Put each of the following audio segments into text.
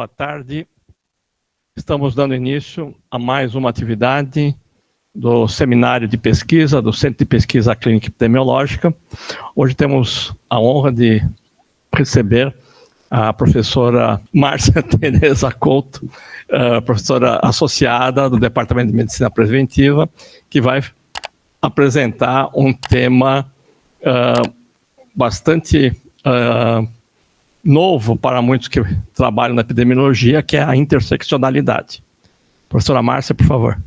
Boa tarde. Estamos dando início a mais uma atividade do Seminário de Pesquisa do Centro de Pesquisa Clínica Epidemiológica. Hoje temos a honra de receber a professora Márcia Tereza Couto, professora associada do Departamento de Medicina Preventiva, que vai apresentar um tema bastante novo para muitos que trabalham na epidemiologia, que é a interseccionalidade. Professora Márcia, por favor.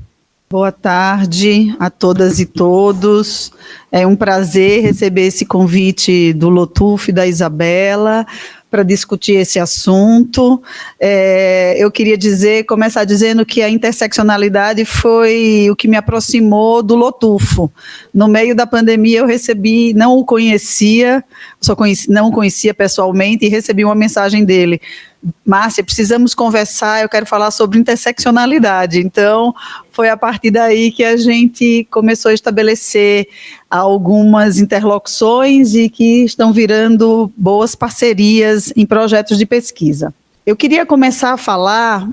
Boa tarde a todas e todos. É um prazer receber esse convite do Lotuf e da Isabela para discutir esse assunto. Eu queria começar dizendo que a interseccionalidade foi o que me aproximou do Lotufo. No meio da pandemia eu não o conhecia pessoalmente e recebi uma mensagem dele. Márcia, precisamos conversar, eu quero falar sobre interseccionalidade. Então, foi a partir daí que a gente começou a estabelecer algumas interlocuções e que estão virando boas parcerias em projetos de pesquisa. Eu queria começar a falar,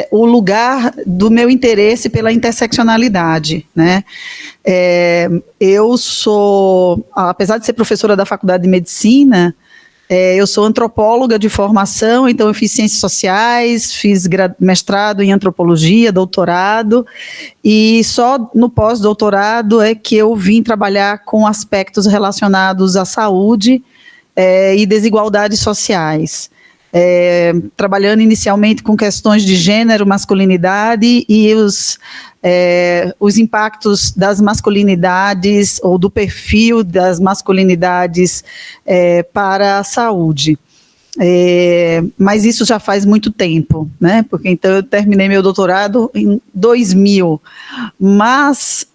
o lugar do meu interesse pela interseccionalidade, eu sou, apesar de ser professora da Faculdade de Medicina, eu sou antropóloga de formação, então eu fiz ciências sociais, fiz mestrado em antropologia, doutorado, e só no pós-doutorado é que eu vim trabalhar com aspectos relacionados à saúde e desigualdades sociais. Trabalhando inicialmente com questões de gênero, masculinidade e os impactos das masculinidades ou do perfil das masculinidades para a saúde. Mas isso já faz muito tempo, porque então eu terminei meu doutorado em 2000, mas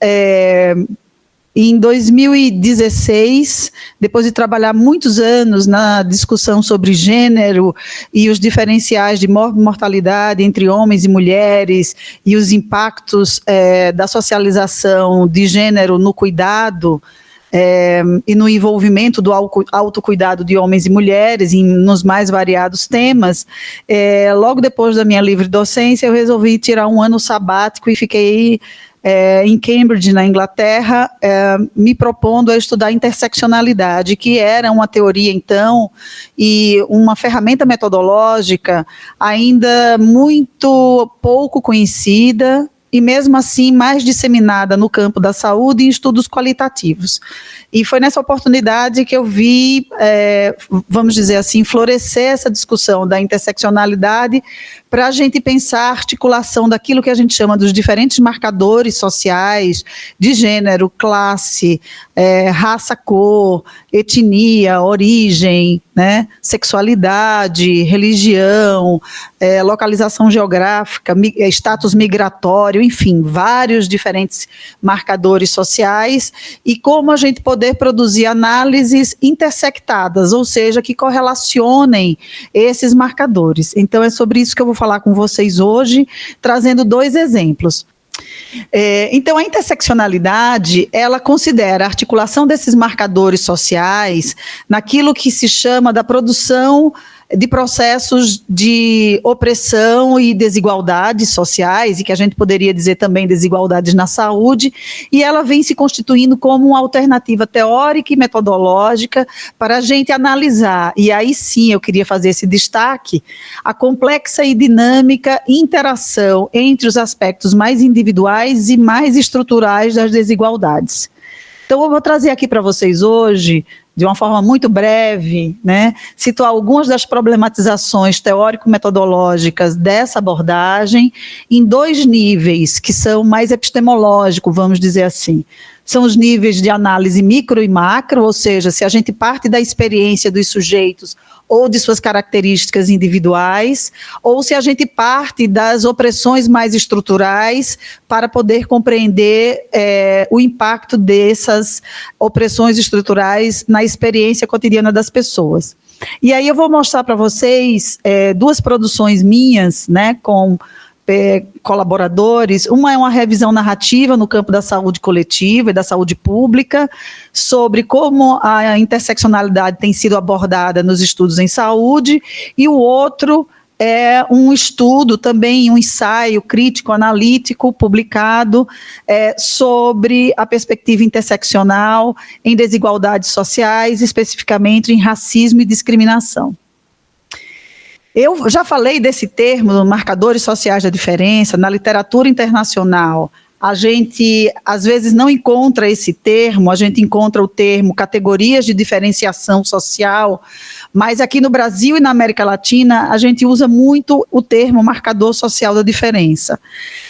em 2016, depois de trabalhar muitos anos na discussão sobre gênero e os diferenciais de mortalidade entre homens e mulheres e os impactos da socialização de gênero no cuidado e no envolvimento do autocuidado de homens e mulheres nos mais variados temas, logo depois da minha livre docência, eu resolvi tirar um ano sabático e fiquei em Cambridge, na Inglaterra, me propondo a estudar interseccionalidade, que era uma teoria, então, e uma ferramenta metodológica ainda muito pouco conhecida, e mesmo assim mais disseminada no campo da saúde em estudos qualitativos. E foi nessa oportunidade que eu vi, vamos dizer assim, florescer essa discussão da interseccionalidade para a gente pensar a articulação daquilo que a gente chama dos diferentes marcadores sociais de gênero, classe, raça, cor, etnia, origem, sexualidade, religião, localização geográfica, status migratório, enfim, vários diferentes marcadores sociais, e como a gente poder produzir análises intersectadas, ou seja, que correlacionem esses marcadores. Então é sobre isso que eu vou falar com vocês hoje, trazendo 2 exemplos. Então, a interseccionalidade, ela considera a articulação desses marcadores sociais naquilo que se chama da produção de processos de opressão e desigualdades sociais, e que a gente poderia dizer também desigualdades na saúde, e ela vem se constituindo como uma alternativa teórica e metodológica para a gente analisar, e aí sim eu queria fazer esse destaque, a complexa e dinâmica interação entre os aspectos mais individuais e mais estruturais das desigualdades. Então eu vou trazer aqui para vocês hoje, de uma forma muito breve, situar algumas das problematizações teórico-metodológicas dessa abordagem em 2 níveis, que são mais epistemológicos, vamos dizer assim. São os níveis de análise micro e macro, ou seja, se a gente parte da experiência dos sujeitos ou de suas características individuais, ou se a gente parte das opressões mais estruturais para poder compreender o impacto dessas opressões estruturais na experiência cotidiana das pessoas. E aí eu vou mostrar para vocês 2 produções minhas, com colaboradores. Uma é uma revisão narrativa no campo da saúde coletiva e da saúde pública, sobre como a interseccionalidade tem sido abordada nos estudos em saúde, e o outro é um estudo também, um ensaio crítico-analítico publicado sobre a perspectiva interseccional em desigualdades sociais, especificamente em racismo e discriminação. Eu já falei desse termo, marcadores sociais da diferença, na literatura internacional. A gente, às vezes, não encontra esse termo, a gente encontra o termo categorias de diferenciação social, mas aqui no Brasil e na América Latina, a gente usa muito o termo marcador social da diferença.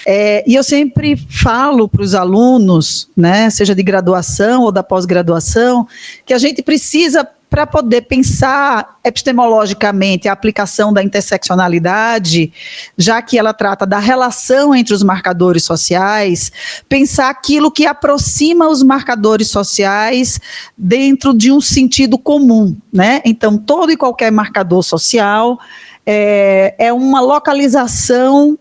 E eu sempre falo para os alunos, né, seja de graduação ou da pós-graduação, que a gente precisa, para poder pensar epistemologicamente a aplicação da interseccionalidade, já que ela trata da relação entre os marcadores sociais, pensar aquilo que aproxima os marcadores sociais dentro de um sentido comum, né? Então, todo e qualquer marcador social é uma localização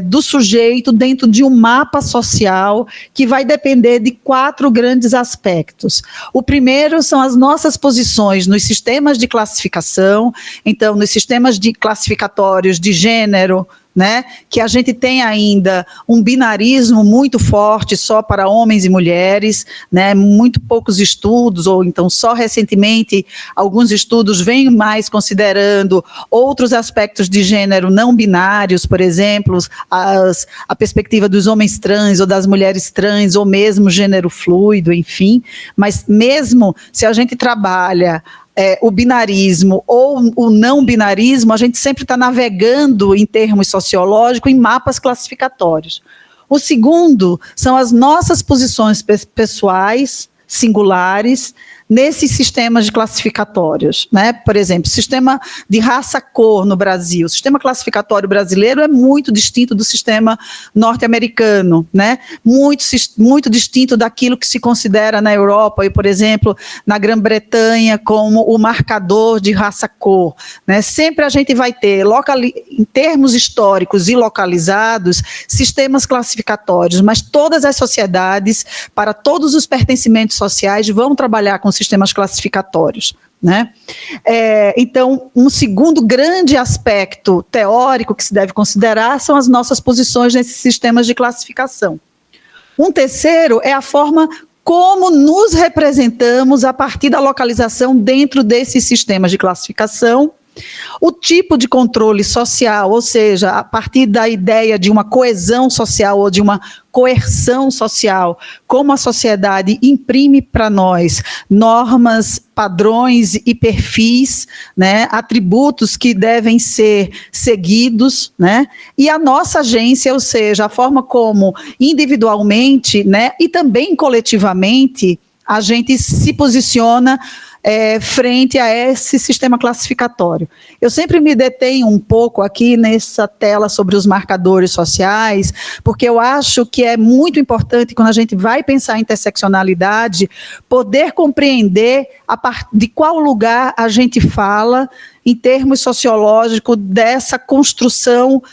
do sujeito dentro de um mapa social que vai depender de 4 grandes aspectos. O primeiro são as nossas posições nos sistemas de classificação, então, nos sistemas de classificatórios de gênero, né, que a gente tem ainda um binarismo muito forte só para homens e mulheres, né, muito poucos estudos, ou então só recentemente alguns estudos vêm mais considerando outros aspectos de gênero não binários, por exemplo, a perspectiva dos homens trans ou das mulheres trans, ou mesmo gênero fluido, enfim, mas mesmo se a gente trabalha o binarismo ou o não binarismo, a gente sempre está navegando em termos sociológicos em mapas classificatórios. O segundo são as nossas posições pessoais, singulares, nesses sistemas de classificatórios, né? Por exemplo, sistema de raça-cor no Brasil. O sistema classificatório brasileiro é muito distinto do sistema norte-americano, né? Muito distinto daquilo que se considera na Europa e, por exemplo, na Grã-Bretanha como o marcador de raça-cor, né? Sempre a gente vai ter, em termos históricos e localizados, sistemas classificatórios, mas todas as sociedades, para todos os pertencimentos sociais, vão trabalhar com sistemas classificatórios, né? Então, um segundo grande aspecto teórico que se deve considerar são as nossas posições nesses sistemas de classificação. Um terceiro é a forma como nos representamos a partir da localização dentro desses sistemas de classificação, o tipo de controle social, ou seja, a partir da ideia de uma coesão social ou de uma coerção social, como a sociedade imprime para nós normas, padrões e perfis, né, atributos que devem ser seguidos, né, e a nossa agência, ou seja, a forma como individualmente, né, e também coletivamente a gente se posiciona frente a esse sistema classificatório. Eu sempre me detenho um pouco aqui nessa tela sobre os marcadores sociais, porque eu acho que é muito importante, quando a gente vai pensar em interseccionalidade, poder compreender de qual lugar a gente fala em termos sociológicos dessa construção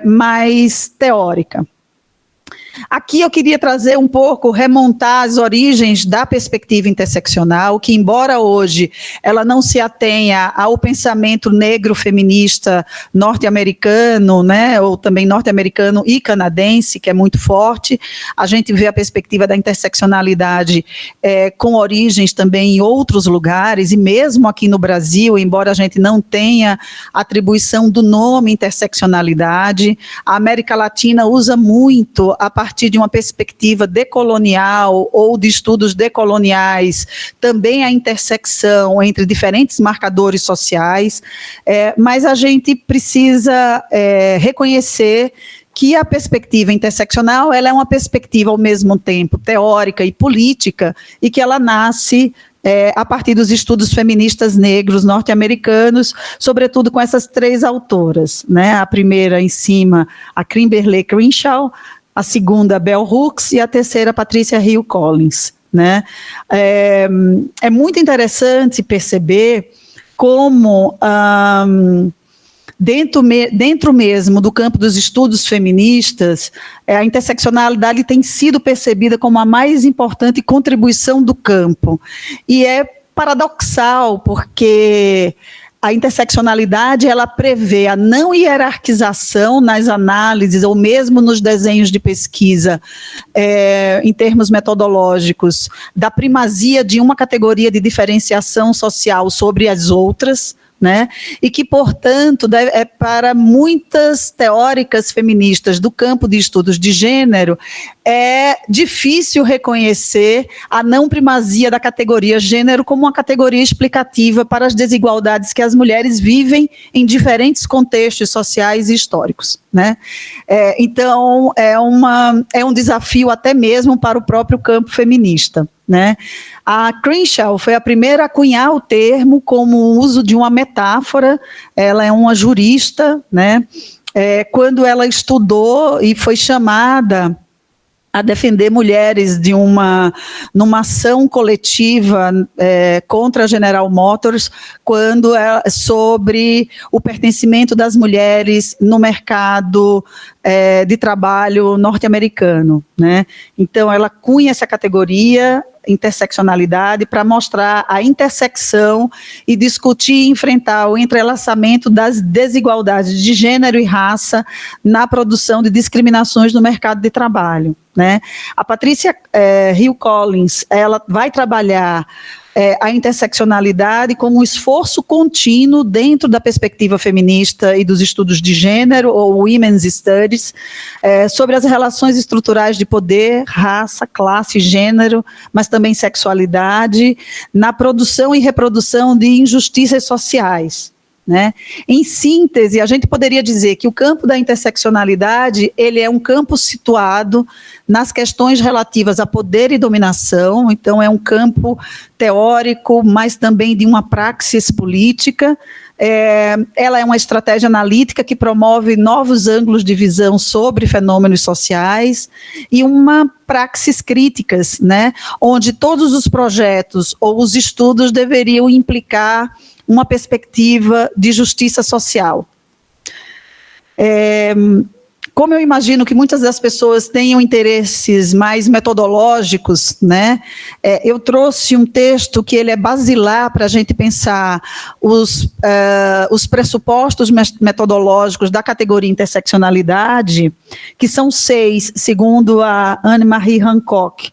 mais teórica. Aqui eu queria trazer um pouco, remontar as origens da perspectiva interseccional, que embora hoje ela não se atenha ao pensamento negro feminista norte-americano, né, ou também norte-americano e canadense, que é muito forte, a gente vê a perspectiva da interseccionalidade com origens também em outros lugares, e mesmo aqui no Brasil, embora a gente não tenha atribuição do nome interseccionalidade, a América Latina usa muito a partir de uma perspectiva decolonial ou de estudos decoloniais, também a intersecção entre diferentes marcadores sociais, mas a gente precisa reconhecer que a perspectiva interseccional ela é uma perspectiva ao mesmo tempo teórica e política, e que ela nasce a partir dos estudos feministas negros norte-americanos, sobretudo com essas 3 autoras, né? A primeira em cima, a Kimberlé Crenshaw, a segunda, Bell Hooks, e a terceira, Patricia Hill Collins, né? É muito interessante perceber como, dentro mesmo do campo dos estudos feministas, a interseccionalidade tem sido percebida como a mais importante contribuição do campo. E é paradoxal, porque A interseccionalidade, ela prevê a não hierarquização nas análises ou mesmo nos desenhos de pesquisa, em termos metodológicos, da primazia de uma categoria de diferenciação social sobre as outras, né? E que, portanto, para muitas teóricas feministas do campo de estudos de gênero, é difícil reconhecer a não primazia da categoria gênero como uma categoria explicativa para as desigualdades que as mulheres vivem em diferentes contextos sociais e históricos, né? Então, é um desafio até mesmo para o próprio campo feminista, né? A Crenshaw foi a primeira a cunhar o termo como o uso de uma metáfora. Ela é uma jurista, né? Quando ela estudou e foi chamada a defender mulheres numa ação coletiva contra a General Motors, sobre o pertencimento das mulheres no mercado de trabalho norte-americano, né? Então, ela cunha essa categoria, interseccionalidade, para mostrar a intersecção e discutir e enfrentar o entrelaçamento das desigualdades de gênero e raça na produção de discriminações no mercado de trabalho, né? A Patrícia Hill Collins, ela vai trabalhar a interseccionalidade como um esforço contínuo dentro da perspectiva feminista e dos estudos de gênero, ou Women's Studies, sobre as relações estruturais de poder, raça, classe, gênero, mas também sexualidade, na produção e reprodução de injustiças sociais, né? Em síntese, a gente poderia dizer que o campo da interseccionalidade, ele é um campo situado nas questões relativas a poder e dominação. Então, é um campo teórico, mas também de uma praxis política. Ela é uma estratégia analítica que promove novos ângulos de visão sobre fenômenos sociais e uma praxis críticas, né, onde todos os projetos ou os estudos deveriam implicar uma perspectiva de justiça social. Como eu imagino que muitas das pessoas tenham interesses mais metodológicos, né, eu trouxe um texto que ele é basilar para a gente pensar os pressupostos metodológicos da categoria interseccionalidade, que são 6, segundo a Anne-Marie Hancock,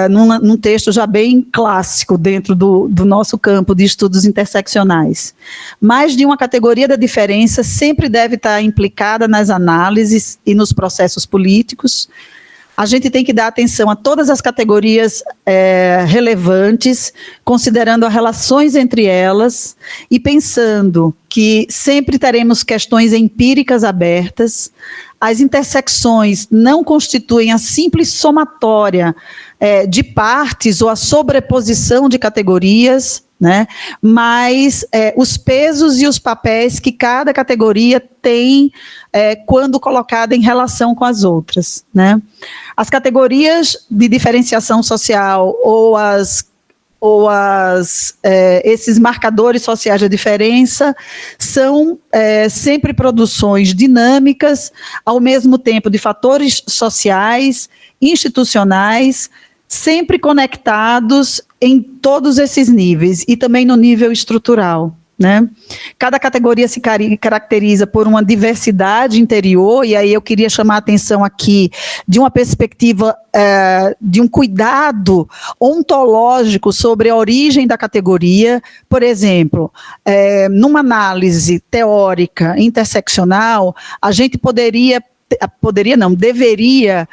num texto já bem clássico dentro do nosso campo de estudos interseccionais. Mais de uma categoria da diferença sempre deve estar implicada nas análises e nos processos políticos. A gente tem que dar atenção a todas as categorias relevantes, considerando as relações entre elas e pensando que sempre teremos questões empíricas abertas. As intersecções não constituem a simples somatória de partes ou a sobreposição de categorias, né? Mas os pesos e os papéis que cada categoria tem quando colocada em relação com as outras, né? As categorias de diferenciação social ou esses marcadores sociais de diferença são sempre produções dinâmicas, ao mesmo tempo de fatores sociais, institucionais, sempre conectados em todos esses níveis e também no nível estrutural, né? Cada categoria se caracteriza por uma diversidade interior, e aí eu queria chamar a atenção aqui de uma perspectiva de um cuidado ontológico sobre a origem da categoria. Por exemplo, numa análise teórica interseccional, a gente deveria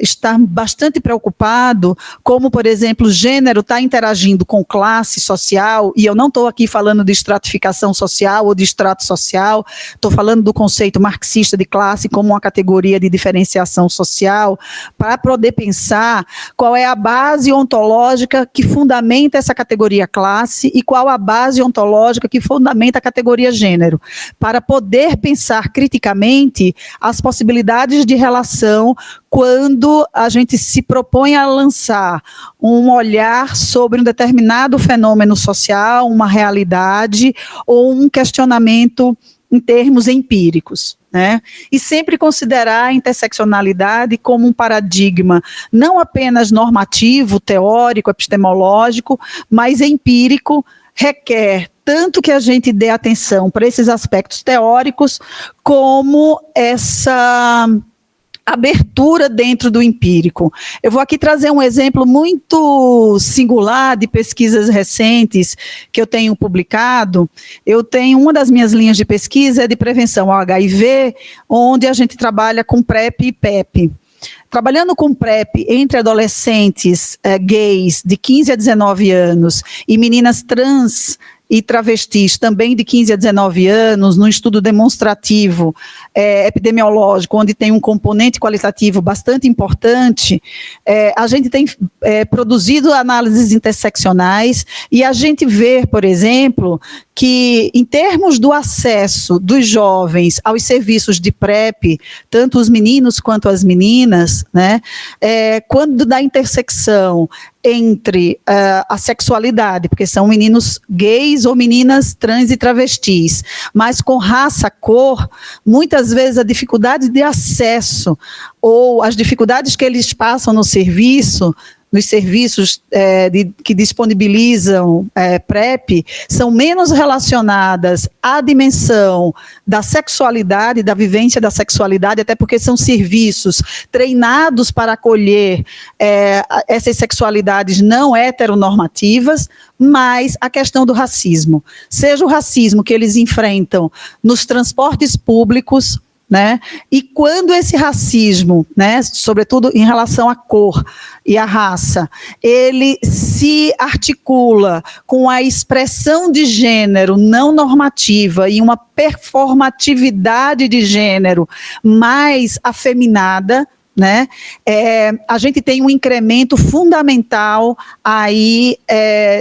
estar bastante preocupado, como, por exemplo, gênero está interagindo com classe social, e eu não estou aqui falando de estratificação social ou de extrato social, estou falando do conceito marxista de classe como uma categoria de diferenciação social, para poder pensar qual é a base ontológica que fundamenta essa categoria classe e qual a base ontológica que fundamenta a categoria gênero, para poder pensar criticamente as possibilidades de relação quando a gente se propõe a lançar um olhar sobre um determinado fenômeno social, uma realidade ou um questionamento em termos empíricos, né? E sempre considerar a interseccionalidade como um paradigma não apenas normativo, teórico, epistemológico, mas empírico, requer tanto que a gente dê atenção para esses aspectos teóricos, como essa abertura dentro do empírico. Eu vou aqui trazer um exemplo muito singular de pesquisas recentes que eu tenho publicado. Eu tenho, uma das minhas linhas de pesquisa é de prevenção ao HIV, onde a gente trabalha com PrEP e PEP. Trabalhando com PrEP entre adolescentes gays de 15 a 19 anos e meninas trans e travestis também de 15 a 19 anos, num estudo demonstrativo epidemiológico, onde tem um componente qualitativo bastante importante, a gente tem produzido análises interseccionais e a gente vê, por exemplo, que em termos do acesso dos jovens aos serviços de PrEP, tanto os meninos quanto as meninas, né, quando da intersecção entre a sexualidade, porque são meninos gays ou meninas trans e travestis, mas com raça, cor, muitas vezes a dificuldade de acesso ou as dificuldades que eles passam no serviço, nos serviços que disponibilizam PrEP, são menos relacionadas à dimensão da sexualidade, da vivência da sexualidade, até porque são serviços treinados para acolher essas sexualidades não heteronormativas, mas a questão do racismo. Seja o racismo que eles enfrentam nos transportes públicos, né? E quando esse racismo, né, sobretudo em relação à cor e à raça, ele se articula com a expressão de gênero não normativa e uma performatividade de gênero mais afeminada, né? A gente tem um incremento fundamental aí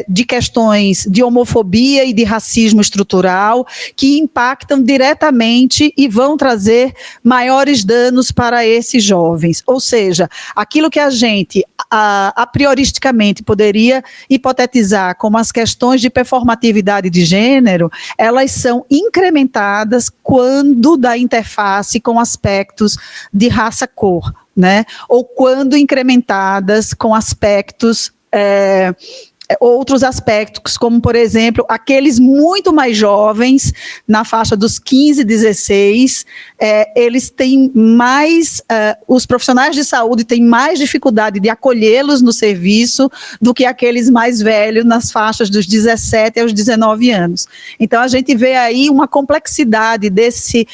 de questões de homofobia e de racismo estrutural que impactam diretamente e vão trazer maiores danos para esses jovens. Ou seja, aquilo que a gente a prioristicamente poderia hipotetizar como as questões de performatividade de gênero, elas são incrementadas quando da interface com aspectos de raça-cor, né? Ou quando incrementadas com aspectos, outros aspectos, como, por exemplo, aqueles muito mais jovens, na faixa dos 15, 16, eles têm mais, os profissionais de saúde têm mais dificuldade de acolhê-los no serviço do que aqueles mais velhos, nas faixas dos 17 aos 19 anos. Então, a gente vê aí uma complexidade desse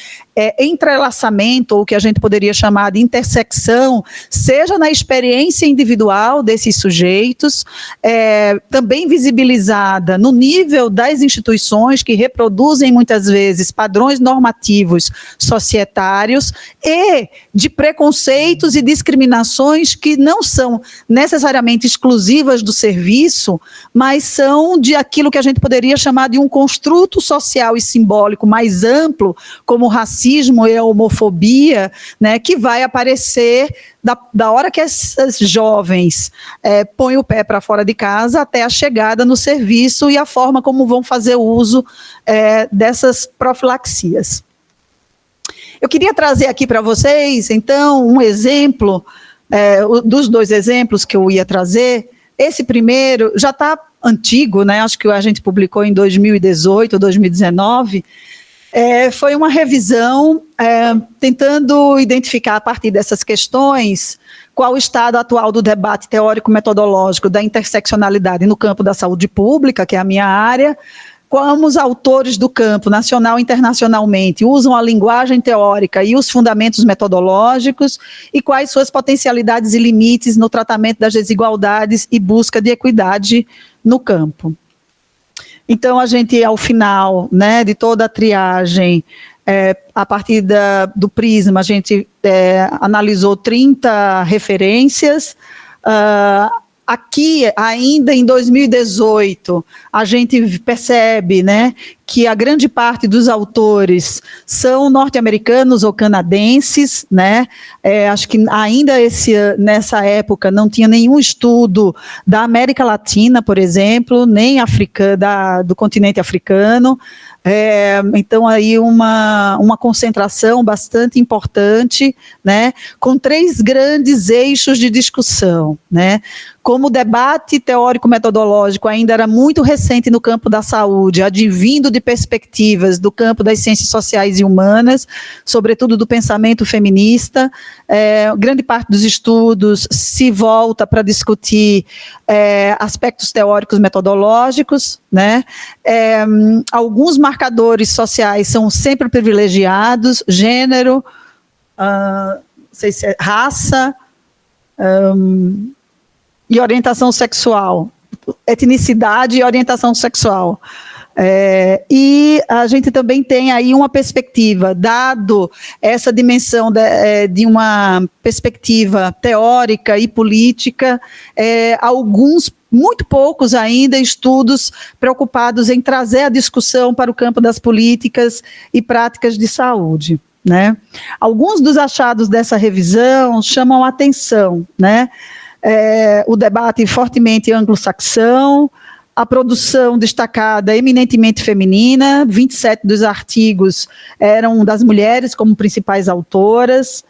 entrelaçamento, ou que a gente poderia chamar de intersecção, seja na experiência individual desses sujeitos, também visibilizada no nível das instituições que reproduzem muitas vezes padrões normativos societários e de preconceitos e discriminações que não são necessariamente exclusivas do serviço, mas são de aquilo que a gente poderia chamar de um construto social e simbólico mais amplo, como o racismo e a homofobia, né, que vai aparecer da hora que esses jovens põem o pé para fora de casa até a chegada no serviço e a forma como vão fazer uso dessas profilaxias. Eu queria trazer aqui para vocês, então, um exemplo, dos dois exemplos que eu ia trazer. Esse primeiro já está antigo, né? Acho que a gente publicou em 2018, 2019, foi uma revisão tentando identificar, a partir dessas questões, qual o estado atual do debate teórico-metodológico da interseccionalidade no campo da saúde pública, que é a minha área, como os autores do campo, nacional e internacionalmente, usam a linguagem teórica e os fundamentos metodológicos, e quais suas potencialidades e limites no tratamento das desigualdades e busca de equidade no campo. Então, a gente, ao final, né, de toda a triagem, a partir do prisma, a gente analisou 30 referências. Aqui, ainda em 2018, a gente percebe, né, que a grande parte dos autores são norte-americanos ou canadenses, né? Acho que ainda nessa época não tinha nenhum estudo da América Latina, por exemplo, nem do continente africano. Então, aí uma concentração bastante importante, né, com 3 grandes eixos de discussão, né, como o debate teórico-metodológico ainda era muito recente no campo da saúde, advindo de perspectivas do campo das ciências sociais e humanas, sobretudo do pensamento feminista, grande parte dos estudos se volta para discutir aspectos teóricos metodológicos, né? Alguns marcadores sociais são sempre privilegiados, gênero, não sei se é raça, e orientação sexual, etnicidade e orientação sexual. E a gente também tem aí uma perspectiva, dado essa dimensão de uma perspectiva teórica e política, alguns, muito poucos ainda, estudos preocupados em trazer a discussão para o campo das políticas e práticas de saúde, né? Alguns dos achados dessa revisão chamam a atenção, né? O debate fortemente anglo-saxão, a produção destacada eminentemente feminina, 27 dos artigos eram das mulheres como principais autoras,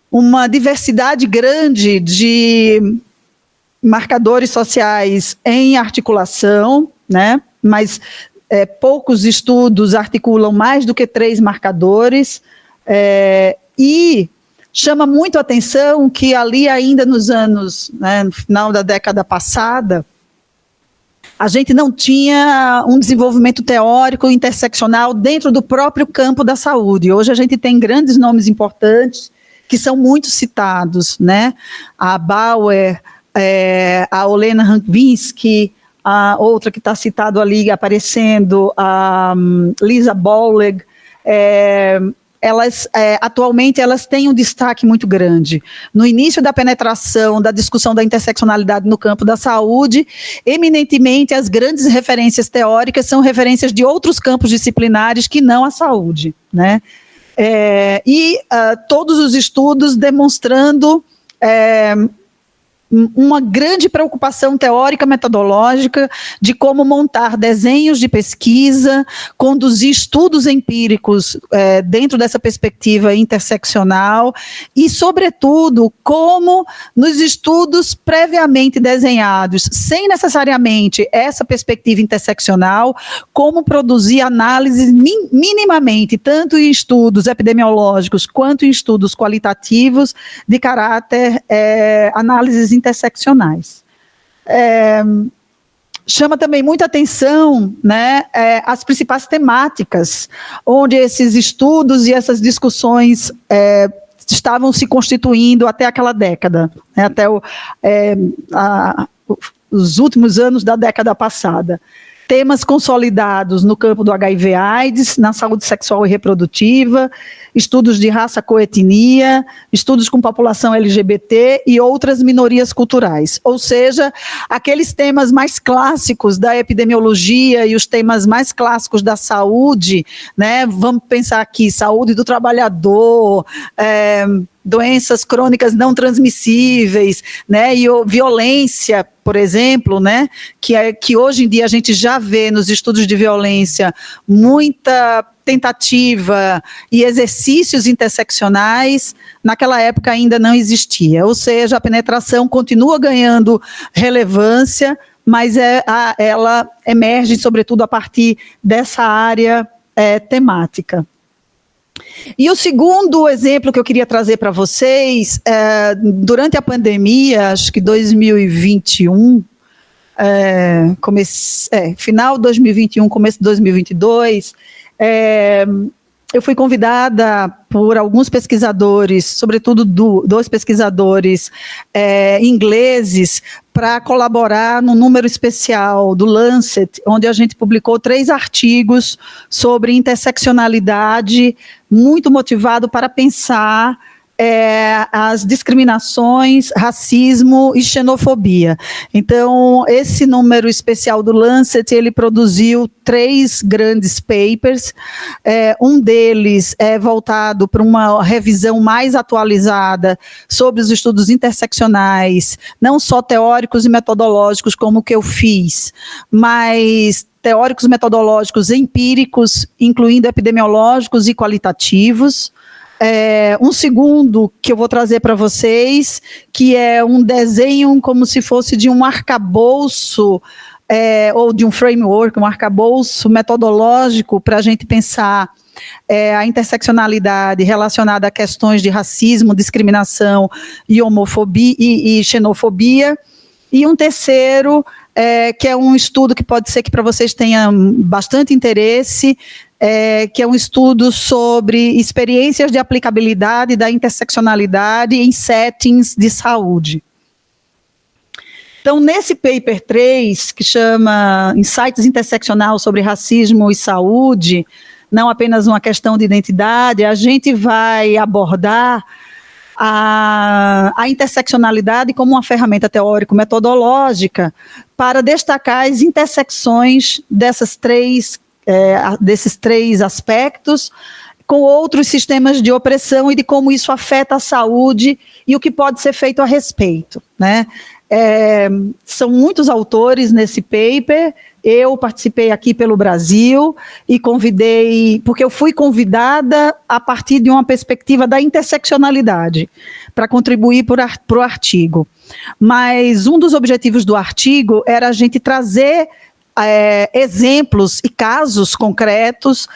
uma diversidade grande de marcadores sociais em articulação, né? Mas poucos estudos articulam mais do que 3 marcadores, e chama muito a atenção que ali ainda nos anos, né, no final da década passada, a gente não tinha um desenvolvimento teórico interseccional dentro do próprio campo da saúde. Hoje a gente tem grandes nomes importantes que são muito citados, né? A Bauer, a Olena Rankvinsky, a outra que está citado ali aparecendo, a Lisa Bolleg, atualmente elas têm um destaque muito grande. No início da penetração da discussão da interseccionalidade no campo da saúde, eminentemente as grandes referências teóricas são referências de outros campos disciplinares que não a saúde, né? Todos os estudos demonstrando uma grande preocupação teórica metodológica de como montar desenhos de pesquisa, conduzir estudos empíricos dentro dessa perspectiva interseccional e, sobretudo, como nos estudos previamente desenhados, sem necessariamente essa perspectiva interseccional, como produzir análises minimamente, tanto em estudos epidemiológicos quanto em estudos qualitativos de caráter análises interseccionais. Chama também muita atenção, né, as principais temáticas onde esses estudos e essas discussões estavam se constituindo até aquela década, né, até os últimos anos da década passada. Temas consolidados no campo do HIV/AIDS, na saúde sexual e reprodutiva, estudos de raça, coetnia, estudos com população LGBT e outras minorias culturais. Ou seja, aqueles temas mais clássicos da epidemiologia e os temas mais clássicos da saúde, né? Vamos pensar aqui, saúde do trabalhador, doenças crônicas não transmissíveis, né, e violência, por exemplo, né, que hoje em dia a gente já vê nos estudos de violência muita tentativa e exercícios interseccionais, naquela época ainda não existia, ou seja, a penetração continua ganhando relevância, mas ela emerge sobretudo a partir dessa área temática. E o segundo exemplo que eu queria trazer para vocês, durante a pandemia, acho que 2021, final de 2021, começo de 2022, eu fui convidada por alguns pesquisadores, sobretudo 2 pesquisadores ingleses, para colaborar no número especial do Lancet, onde a gente publicou 3 artigos sobre interseccionalidade, muito motivado para pensar as discriminações, racismo e xenofobia. Então, esse número especial do Lancet, ele produziu 3 grandes papers, um deles é voltado para uma revisão mais atualizada sobre os estudos interseccionais, não só teóricos e metodológicos como o que eu fiz, mas teóricos metodológicos empíricos, incluindo epidemiológicos e qualitativos. um segundo que eu vou trazer para vocês, que é um desenho como se fosse de um arcabouço, ou de um framework, um arcabouço metodológico para a gente pensar a interseccionalidade relacionada a questões de racismo, discriminação e homofobia e xenofobia. E um terceiro, que é um estudo que pode ser que para vocês tenha bastante interesse, que é um estudo sobre experiências de aplicabilidade da interseccionalidade em settings de saúde. Então, nesse paper 3, que chama Insights Interseccional sobre Racismo e Saúde, não apenas uma questão de identidade, a gente vai abordar a interseccionalidade como uma ferramenta teórico-metodológica para destacar as intersecções desses três aspectos com outros sistemas de opressão e de como isso afeta a saúde e o que pode ser feito a respeito, né? São muitos autores nesse paper. Eu participei aqui pelo Brasil e convidei, porque eu fui convidada a partir de uma perspectiva da interseccionalidade, para contribuir para o artigo. Mas um dos objetivos do artigo era a gente trazer exemplos e casos concretos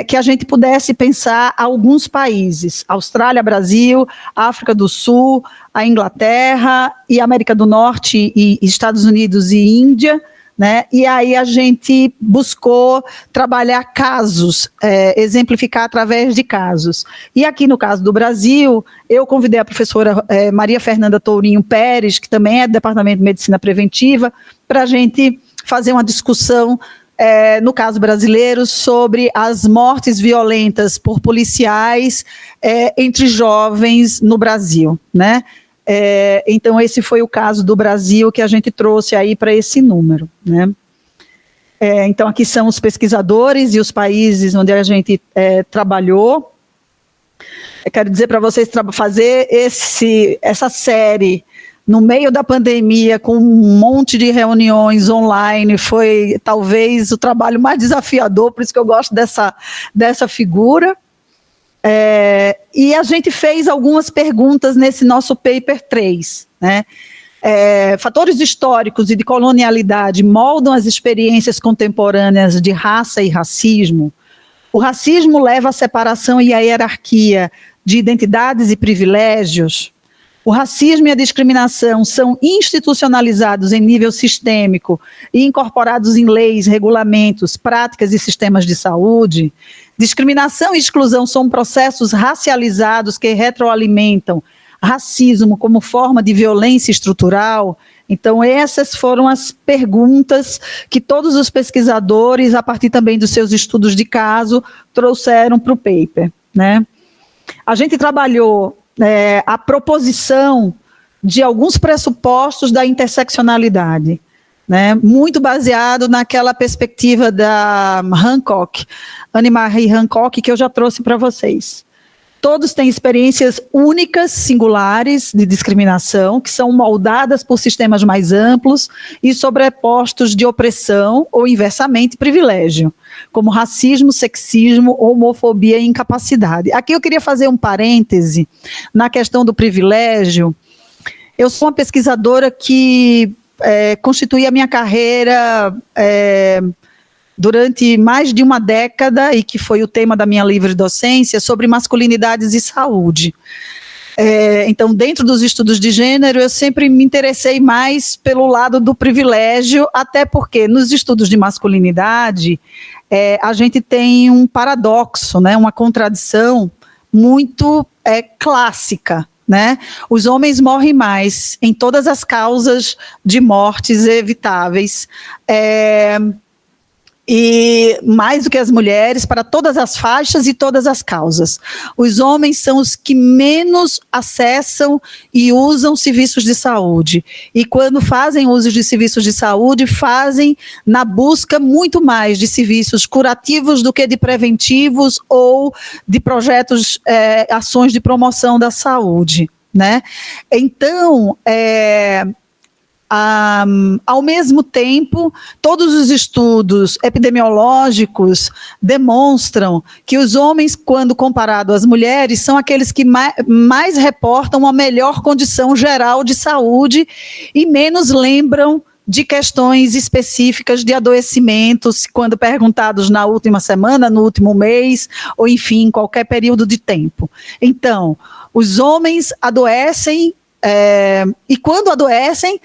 que a gente pudesse pensar alguns países, Austrália, Brasil, África do Sul, a Inglaterra e América do Norte e Estados Unidos e Índia, né? E aí a gente buscou trabalhar casos, exemplificar através de casos. E aqui no caso do Brasil, eu convidei a professora Maria Fernanda Tourinho Pérez, que também é do Departamento de Medicina Preventiva, para a gente fazer uma discussão, no caso brasileiro, sobre as mortes violentas por policiais entre jovens no Brasil, né? Então, esse foi o caso do Brasil que a gente trouxe aí para esse número, né? Então, aqui são os pesquisadores e os países onde a gente trabalhou. Eu quero dizer para vocês, fazer essa série no meio da pandemia, com um monte de reuniões online, foi talvez o trabalho mais desafiador, por isso que eu gosto dessa figura. E a gente fez algumas perguntas nesse nosso paper 3, né? Fatores históricos e de colonialidade moldam as experiências contemporâneas de raça e racismo. O racismo leva à separação e à hierarquia de identidades e privilégios. O racismo e a discriminação são institucionalizados em nível sistêmico e incorporados em leis, regulamentos, práticas e sistemas de saúde. Discriminação e exclusão são processos racializados que retroalimentam racismo como forma de violência estrutural. Então, essas foram as perguntas que todos os pesquisadores, a partir também dos seus estudos de caso, trouxeram para o paper, né? A gente trabalhou a proposição de alguns pressupostos da interseccionalidade, né, muito baseado naquela perspectiva da Hancock, Anne-Marie Hancock, que eu já trouxe para vocês. Todos têm experiências únicas, singulares, de discriminação, que são moldadas por sistemas mais amplos e sobrepostos de opressão ou, inversamente, privilégio, como racismo, sexismo, homofobia e incapacidade. Aqui eu queria fazer um parêntese na questão do privilégio. Eu sou uma pesquisadora que constituí a minha carreira durante mais de uma década, e que foi o tema da minha livre docência, sobre masculinidades e saúde. Então, dentro dos estudos de gênero, eu sempre me interessei mais pelo lado do privilégio, até porque nos estudos de masculinidade, a gente tem um paradoxo, né, uma contradição muito clássica, né? Os homens morrem mais em todas as causas de mortes evitáveis, e mais do que as mulheres, para todas as faixas e todas as causas. Os homens são os que menos acessam e usam serviços de saúde. E quando fazem uso de serviços de saúde, fazem na busca muito mais de serviços curativos do que de preventivos ou de projetos, ações de promoção da saúde, né? Então, Ao mesmo tempo, todos os estudos epidemiológicos demonstram que os homens, quando comparado às mulheres, são aqueles que mais reportam uma melhor condição geral de saúde e menos lembram de questões específicas de adoecimentos, quando perguntados na última semana, no último mês, ou enfim, em qualquer período de tempo. Então, os homens adoecem, e quando adoecem,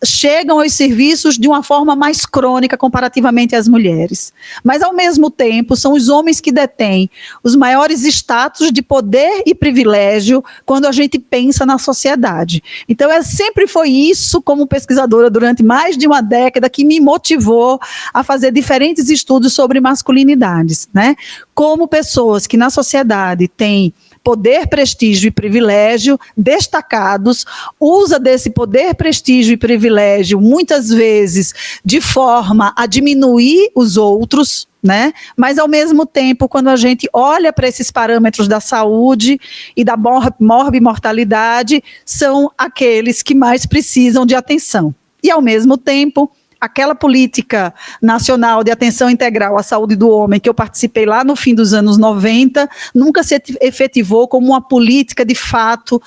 chegam aos serviços de uma forma mais crônica comparativamente às mulheres. Mas, ao mesmo tempo, são os homens que detêm os maiores status de poder e privilégio quando a gente pensa na sociedade. Então, sempre foi isso, como pesquisadora durante mais de uma década, que me motivou a fazer diferentes estudos sobre masculinidades, né? Como pessoas que na sociedade têm poder, prestígio e privilégio destacados, usa desse poder, prestígio e privilégio, muitas vezes, de forma a diminuir os outros, né? Mas, ao mesmo tempo, quando a gente olha para esses parâmetros da saúde e da morbimortalidade, são aqueles que mais precisam de atenção. E, ao mesmo tempo, aquela política nacional de atenção integral à saúde do homem, que eu participei lá no fim dos anos 90, nunca se efetivou como uma política de fato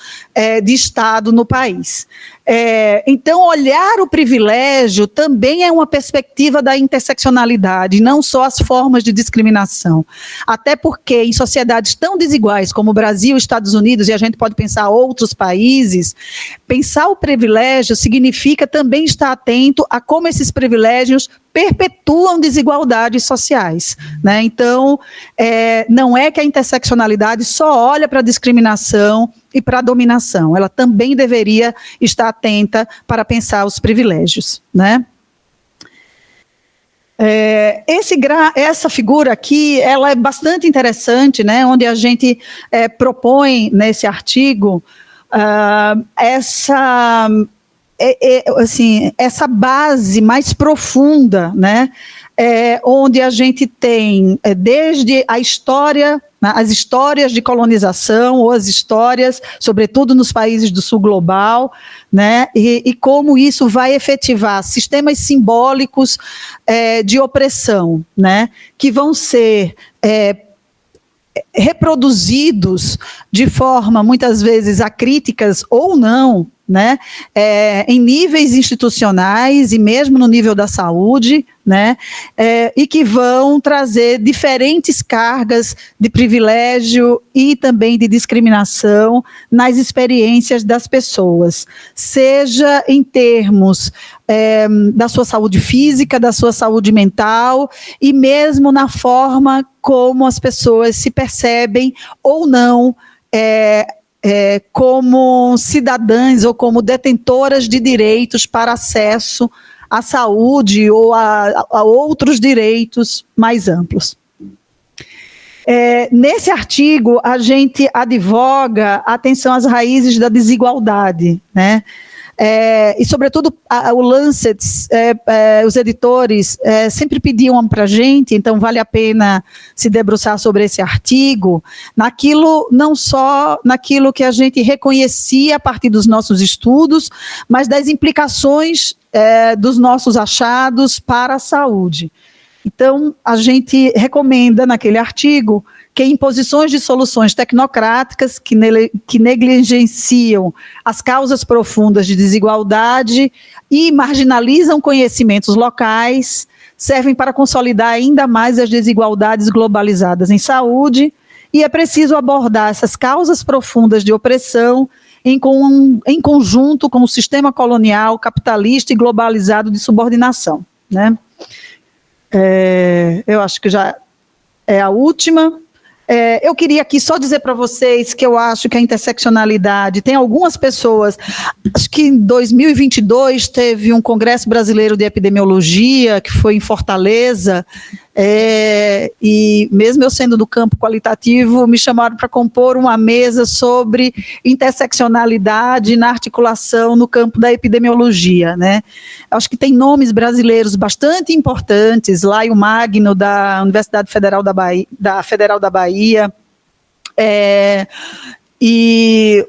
de Estado no país. Então, olhar o privilégio também é uma perspectiva da interseccionalidade, não só as formas de discriminação. Até porque, em sociedades tão desiguais como o Brasil, Estados Unidos, e a gente pode pensar outros países, pensar o privilégio significa também estar atento a como esses privilégios perpetuam desigualdades sociais, né? Então, não é que a interseccionalidade só olha para a discriminação e para a dominação, ela também deveria estar atenta para pensar os privilégios, né? Essa figura aqui, ela é bastante interessante, né? Onde a gente propõe nesse artigo essa base mais profunda, né? Onde a gente tem desde a história, né, as histórias de colonização, ou as histórias, sobretudo nos países do sul global, né, e como isso vai efetivar sistemas simbólicos de opressão, né, que vão ser reproduzidos de forma, muitas vezes, acríticas ou não, né, em níveis institucionais e mesmo no nível da saúde, né, e que vão trazer diferentes cargas de privilégio e também de discriminação nas experiências das pessoas, seja em termos da sua saúde física, da sua saúde mental e mesmo na forma como as pessoas se percebem ou não como cidadãs ou como detentoras de direitos para acesso à saúde ou a outros direitos mais amplos. Nesse artigo, a gente advoga a atenção às raízes da desigualdade, né? E, sobretudo, o Lancet, os editores sempre pediam para a gente, então vale a pena se debruçar sobre esse artigo, não só naquilo que a gente reconhecia a partir dos nossos estudos, mas das implicações dos nossos achados para a saúde. Então, a gente recomenda naquele artigo que imposições de soluções tecnocráticas que negligenciam as causas profundas de desigualdade e marginalizam conhecimentos locais servem para consolidar ainda mais as desigualdades globalizadas em saúde, e é preciso abordar essas causas profundas de opressão em conjunto com o sistema colonial, capitalista e globalizado de subordinação, né? Eu acho que já é a última. Eu queria aqui só dizer para vocês que eu acho que a interseccionalidade, tem algumas pessoas, acho que em 2022 teve um Congresso Brasileiro de Epidemiologia, que foi em Fortaleza, e mesmo eu sendo do campo qualitativo, me chamaram para compor uma mesa sobre interseccionalidade na articulação no campo da epidemiologia, né? Acho que tem nomes brasileiros bastante importantes, Laio Magno, da Universidade Federal da Bahia, e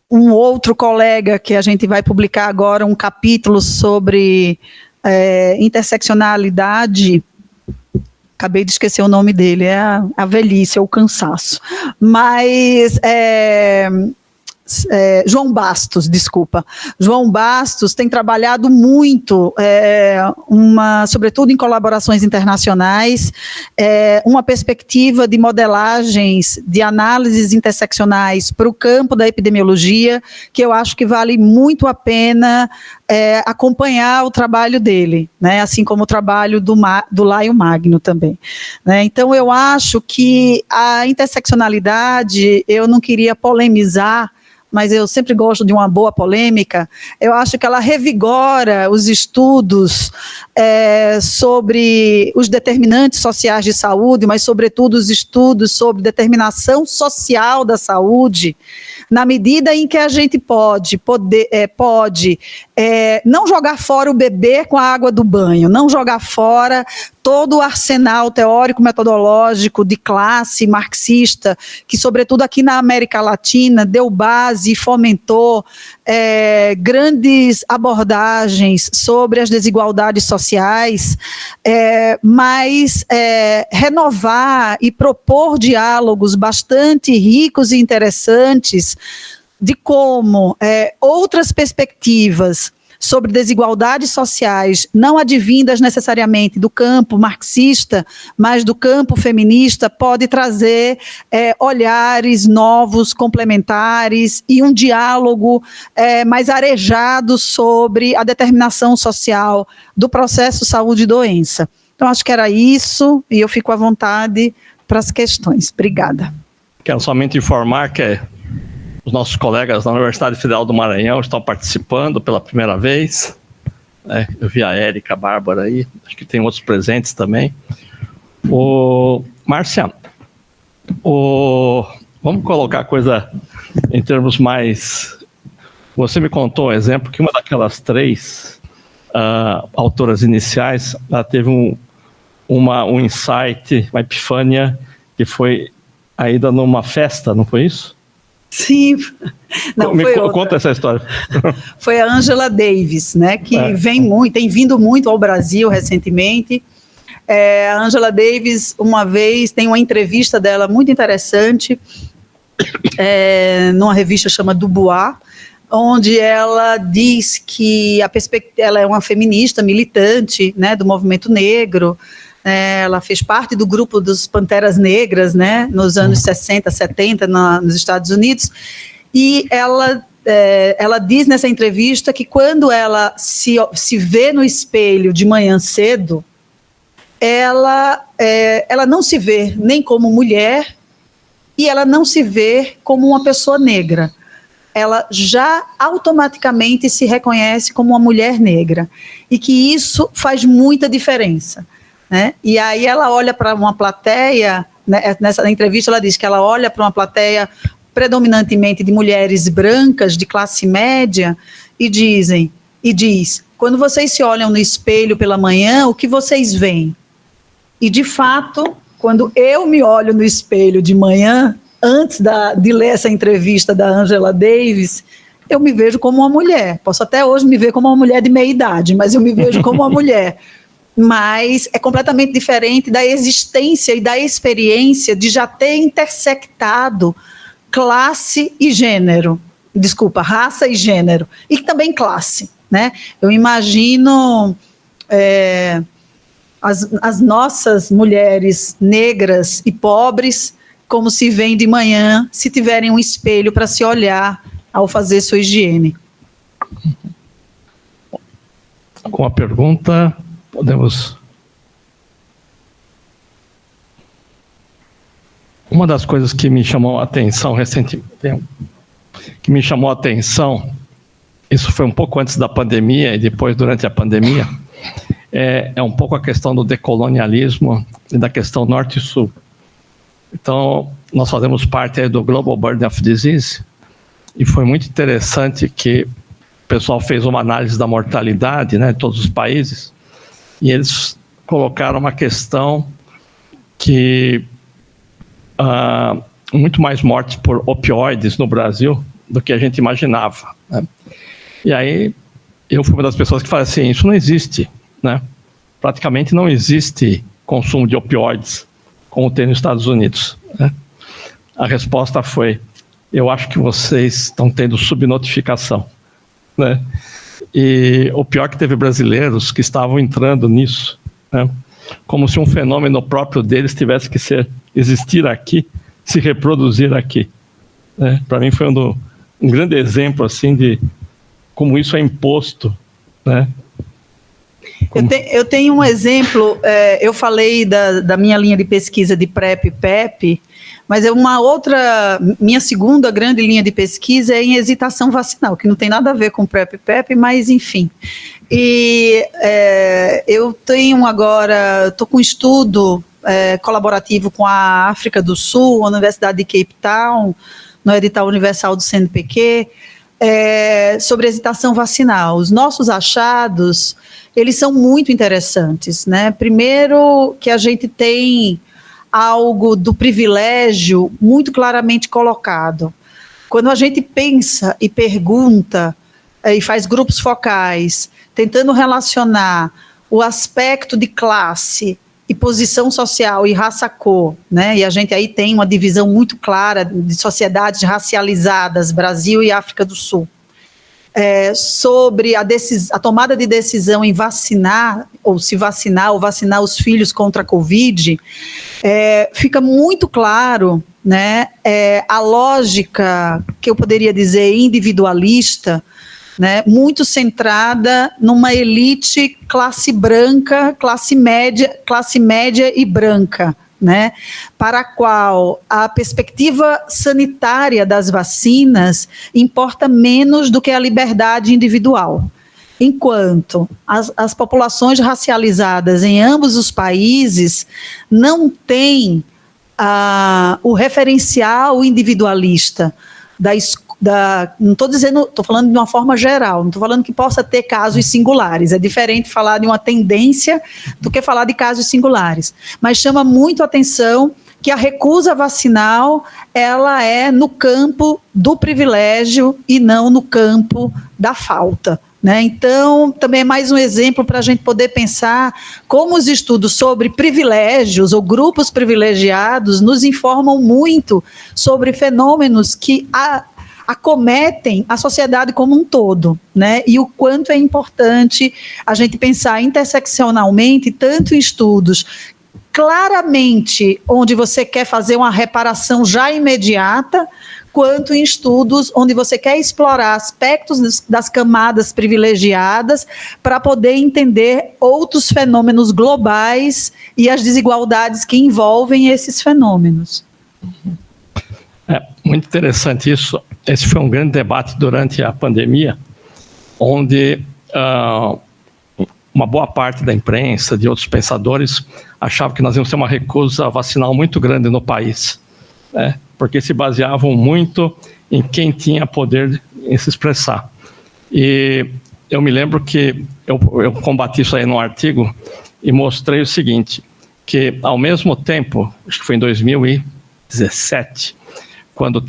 um outro colega que a gente vai publicar agora um capítulo sobre interseccionalidade. Acabei de esquecer o nome dele, é a velhice, é o cansaço. Mas João Bastos, desculpa. João Bastos tem trabalhado muito, sobretudo em colaborações internacionais, uma perspectiva de modelagens, de análises interseccionais para o campo da epidemiologia, que eu acho que vale muito a pena acompanhar o trabalho dele, né, assim como o trabalho do Laio Magno também. Né. Então, eu acho que a interseccionalidade, eu não queria polemizar, mas eu sempre gosto de uma boa polêmica. Eu acho que ela revigora os estudos sobre os determinantes sociais de saúde, mas, sobretudo, os estudos sobre determinação social da saúde, na medida em que a gente pode não jogar fora o bebê com a água do banho, não jogar fora todo o arsenal teórico-metodológico de classe marxista, que, sobretudo aqui na América Latina, deu base e fomentou grandes abordagens sobre as desigualdades sociais, mas renovar e propor diálogos bastante ricos e interessantes de como outras perspectivas sobre desigualdades sociais, não advindas necessariamente do campo marxista, mas do campo feminista, pode trazer olhares novos, complementares, e um diálogo mais arejado sobre a determinação social do processo saúde e doença. Então, acho que era isso, e eu fico à vontade para as questões. Obrigada. Quero somente informar que os nossos colegas da Universidade Federal do Maranhão estão participando pela primeira vez. Eu vi a Érica, a Bárbara aí, acho que tem outros presentes também. Márcia, vamos colocar a coisa em termos mais... Você me contou um exemplo que uma daquelas 3 autoras iniciais, ela teve um insight, uma epifânia, que foi a ida numa festa, não foi isso? Sim, não, conta essa história. Foi a Angela Davis, né, que tem vindo muito ao Brasil recentemente. A Angela Davis, uma vez, tem uma entrevista dela muito interessante, numa revista chamada Dubois, onde ela diz que ela é uma feminista militante, né, do movimento negro. Ela fez parte do grupo dos Panteras Negras, né, nos anos 60, 70, nos Estados Unidos, e ela diz nessa entrevista que quando ela se vê no espelho de manhã cedo, ela não se vê nem como mulher e ela não se vê como uma pessoa negra. Ela já automaticamente se reconhece como uma mulher negra, e que isso faz muita diferença. Né? E aí ela olha para uma plateia, né, nessa entrevista ela diz que ela olha para uma plateia predominantemente de mulheres brancas, de classe média, e diz, quando vocês se olham no espelho pela manhã, o que vocês veem? E, de fato, quando eu me olho no espelho de manhã, antes de ler essa entrevista da Angela Davis, eu me vejo como uma mulher. Posso até hoje me ver como uma mulher de meia idade, mas eu me vejo como uma mulher. Mas é completamente diferente da existência e da experiência de já ter intersectado classe e gênero, raça e gênero, e também classe, né? Eu imagino as nossas mulheres negras e pobres como se veem de manhã, se tiverem um espelho para se olhar ao fazer sua higiene. Com a pergunta... Podemos. Uma das coisas que me chamou a atenção recentemente, isso foi um pouco antes da pandemia e depois durante a pandemia, é um pouco a questão do decolonialismo e da questão norte e sul. Então, nós fazemos parte aí do Global Burden of Disease, e foi muito interessante que o pessoal fez uma análise da mortalidade, né, em todos os países. E eles colocaram uma questão que muito mais mortes por opioides no Brasil do que a gente imaginava, né? E aí, eu fui uma das pessoas que falei assim, isso não existe, né? Praticamente não existe consumo de opioides como tem nos Estados Unidos, né? A resposta foi, eu acho que vocês estão tendo subnotificação, né? E o pior é que teve brasileiros que estavam entrando nisso, né? Como se um fenômeno próprio deles tivesse que existir aqui, se reproduzir aqui, né? Para mim foi um grande exemplo assim, de como isso é imposto, né? Eu tenho um exemplo, eu falei da minha linha de pesquisa de PrEP e PEP, mas minha segunda grande linha de pesquisa é em hesitação vacinal, que não tem nada a ver com PrEP e PEP, mas enfim. E eu tenho agora, estou com um estudo colaborativo com a África do Sul, a Universidade de Cape Town, no edital universal do CNPq, sobre hesitação vacinal. Os nossos achados, eles são muito interessantes, né? Primeiro, que a gente tem algo do privilégio muito claramente colocado. Quando a gente pensa e pergunta e faz grupos focais, tentando relacionar o aspecto de classe e posição social e raça-cor, né? E a gente aí tem uma divisão muito clara de sociedades racializadas, Brasil e África do Sul. Sobre a tomada de decisão em vacinar, ou se vacinar, ou vacinar os filhos contra a Covid, fica muito claro, né, a lógica, que eu poderia dizer individualista, né, muito centrada numa elite classe branca, classe média e branca, né, para a qual a perspectiva sanitária das vacinas importa menos do que a liberdade individual. Enquanto as populações racializadas em ambos os países não têm o referencial individualista não estou dizendo, estou falando de uma forma geral, não estou falando que possa ter casos singulares, é diferente falar de uma tendência do que falar de casos singulares, mas chama muito a atenção que a recusa vacinal, ela é no campo do privilégio e não no campo da falta, né? Então, também é mais um exemplo para a gente poder pensar como os estudos sobre privilégios ou grupos privilegiados nos informam muito sobre fenômenos que acometem a sociedade como um todo, né? E o quanto é importante a gente pensar interseccionalmente, tanto em estudos claramente onde você quer fazer uma reparação já imediata, quanto em estudos onde você quer explorar aspectos das camadas privilegiadas para poder entender outros fenômenos globais e as desigualdades que envolvem esses fenômenos. Muito interessante isso. Esse foi um grande debate durante a pandemia, onde uma boa parte da imprensa, de outros pensadores, achava que nós íamos ter uma recusa vacinal muito grande no país, né? Porque se baseavam muito em quem tinha poder em se expressar. E eu me lembro que eu combati isso aí num artigo e mostrei o seguinte, que ao mesmo tempo, acho que foi em 2017, quando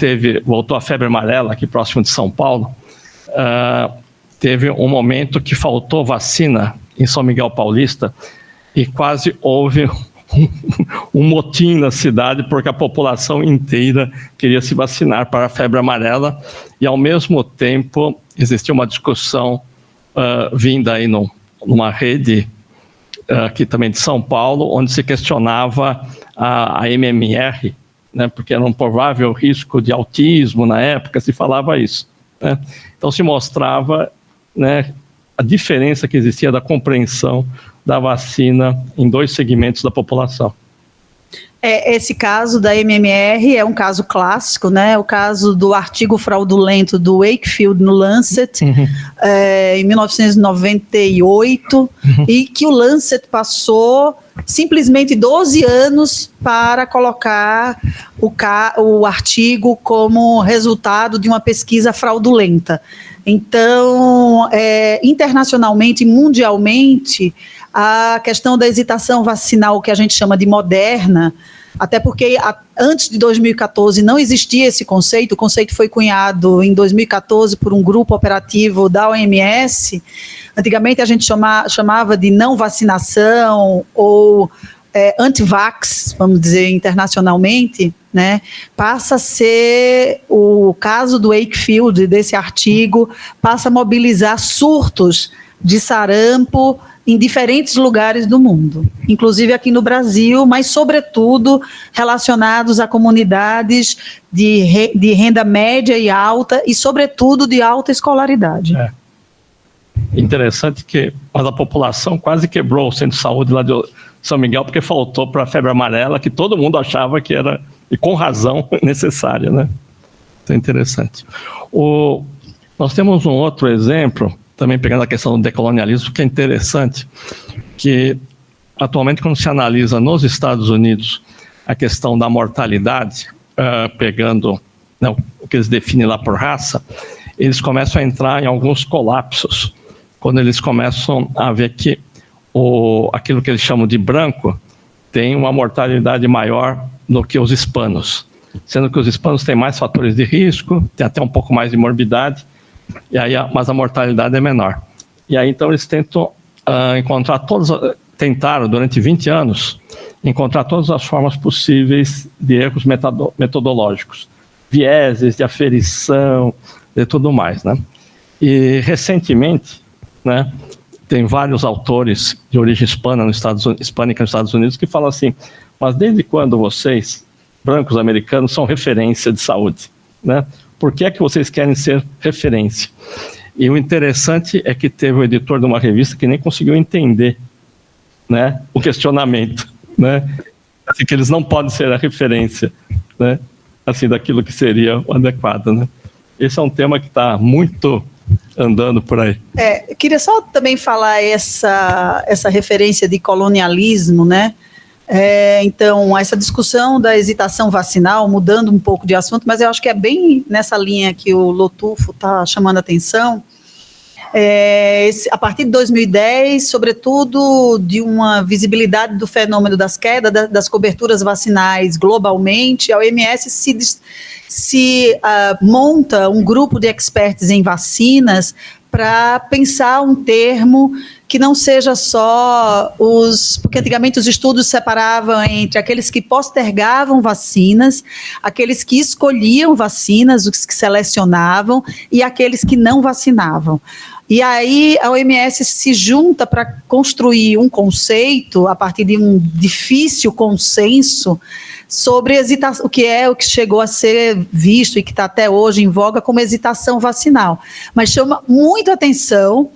voltou a febre amarela aqui próximo de São Paulo, teve um momento que faltou vacina em São Miguel Paulista e quase houve um motim na cidade porque a população inteira queria se vacinar para a febre amarela e ao mesmo tempo existia uma discussão vinda aí numa rede aqui também de São Paulo, onde se questionava a MMR, né, porque era um provável risco de autismo na época, se falava isso, né? Então se mostrava, né, a diferença que existia da compreensão da vacina em dois segmentos da população. Esse caso da MMR é um caso clássico, né? O caso do artigo fraudulento do Wakefield no Lancet, em 1998, e que o Lancet passou simplesmente 12 anos para colocar o artigo como resultado de uma pesquisa fraudulenta. Então, internacionalmente e mundialmente, a questão da hesitação vacinal, que a gente chama de moderna, Até porque antes de 2014 não existia esse conceito, o conceito foi cunhado em 2014 por um grupo operativo da OMS. Antigamente a gente chamava de não vacinação ou anti-vax, vamos dizer internacionalmente, né? Passa a ser o caso do Wakefield, desse artigo, passa a mobilizar surtos de sarampo em diferentes lugares do mundo, inclusive aqui no Brasil, mas sobretudo relacionados a comunidades de renda média e alta e sobretudo de alta escolaridade. Interessante que a população quase quebrou o centro de saúde lá de São Miguel porque faltou para a febre amarela, que todo mundo achava que era, e com razão, necessária, né? Isso é interessante. Nós temos um outro exemplo, também pegando a questão do decolonialismo, que é interessante, que atualmente quando se analisa nos Estados Unidos a questão da mortalidade, pegando o que eles definem lá por raça, eles começam a entrar em alguns colapsos, quando eles começam a ver que aquilo que eles chamam de branco tem uma mortalidade maior do que os hispanos, sendo que os hispanos têm mais fatores de risco, tem até um pouco mais de morbidade, mas a mortalidade é menor. E aí então eles tentam tentaram durante 20 anos encontrar todas as formas possíveis de erros metodológicos, vieses de aferição e tudo mais, né? E recentemente, né, tem vários autores de origem hispânica nos Estados Unidos que falam assim, mas desde quando vocês, brancos americanos, são referência de saúde, né? Por que é que vocês querem ser referência? E o interessante é que teve o editor de uma revista que nem conseguiu entender, né, o questionamento, né? Assim, que eles não podem ser a referência, né, assim, daquilo que seria o adequado, né? Esse é um tema que está muito andando por aí. Eu queria só também falar essa referência de colonialismo, né? Então, essa discussão da hesitação vacinal, mudando um pouco de assunto, mas eu acho que é bem nessa linha que o Lotufo está chamando a atenção. A partir de 2010, sobretudo de uma visibilidade do fenômeno das quedas das coberturas vacinais globalmente, a OMS monta um grupo de experts em vacinas para pensar um termo que não seja só porque antigamente os estudos separavam entre aqueles que postergavam vacinas, aqueles que escolhiam vacinas, os que selecionavam, e aqueles que não vacinavam. E aí a OMS se junta para construir um conceito, a partir de um difícil consenso, sobre hesitação, o que chegou a ser visto e que está até hoje em voga como hesitação vacinal. Mas chama muito atenção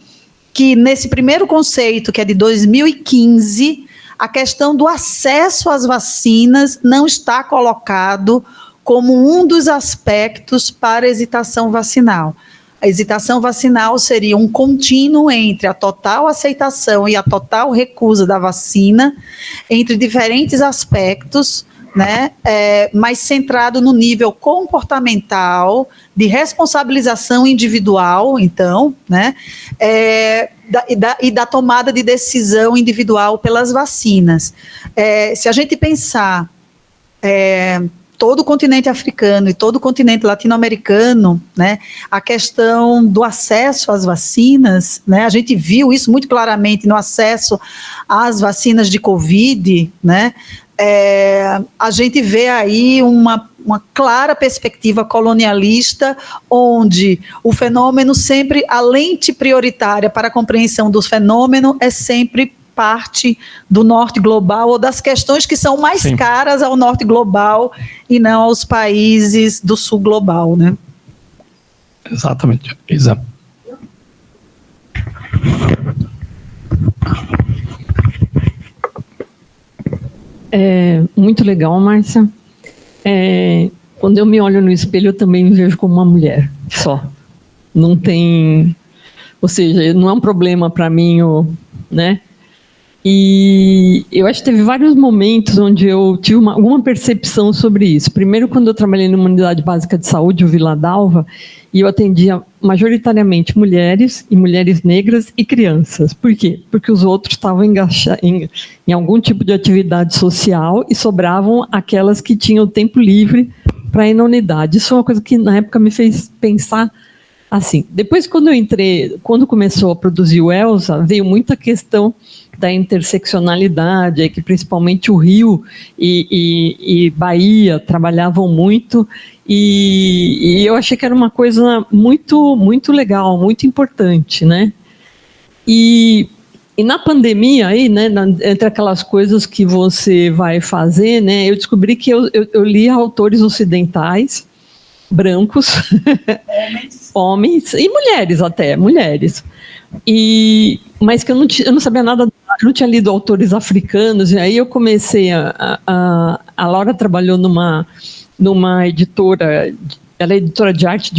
que nesse primeiro conceito, que é de 2015, a questão do acesso às vacinas não está colocado como um dos aspectos para a hesitação vacinal. A hesitação vacinal seria um contínuo entre a total aceitação e a total recusa da vacina, entre diferentes aspectos, né, mas centrado no nível comportamental, de responsabilização individual, então, né, e da tomada de decisão individual pelas vacinas. Se a gente pensar todo o continente africano e todo o continente latino-americano, né, a questão do acesso às vacinas, né, a gente viu isso muito claramente no acesso às vacinas de Covid, né, a gente vê aí uma clara perspectiva colonialista, onde o fenômeno sempre, a lente prioritária para a compreensão do fenômeno é sempre parte do norte global ou das questões que são mais Sim. caras ao norte global e não aos países do sul global, né? Exatamente. Exato. Muito legal, Márcia. Quando eu me olho no espelho, eu também me vejo como uma mulher, só. Não tem... Ou seja, não é um problema para mim, né? E eu acho que teve vários momentos onde eu tive alguma percepção sobre isso. Primeiro, quando eu trabalhei numa unidade básica de saúde, o Vila Dalva, e eu atendia majoritariamente mulheres, e mulheres negras e crianças. Por quê? Porque os outros estavam em algum tipo de atividade social e sobravam aquelas que tinham tempo livre para ir na unidade. Isso é uma coisa que, na época, me fez pensar assim. Depois, quando começou a produzir o Elsa, veio muita questão da interseccionalidade, que principalmente o Rio e Bahia trabalhavam muito, e eu achei que era uma coisa muito, muito legal, muito importante, né? E na pandemia, aí, né, entre aquelas coisas que você vai fazer, né, eu descobri que eu li autores ocidentais, brancos, homens e mulheres até, mulheres. Mas que eu não sabia nada, eu não tinha lido autores africanos, e aí eu comecei a Laura trabalhou numa editora, ela é editora de arte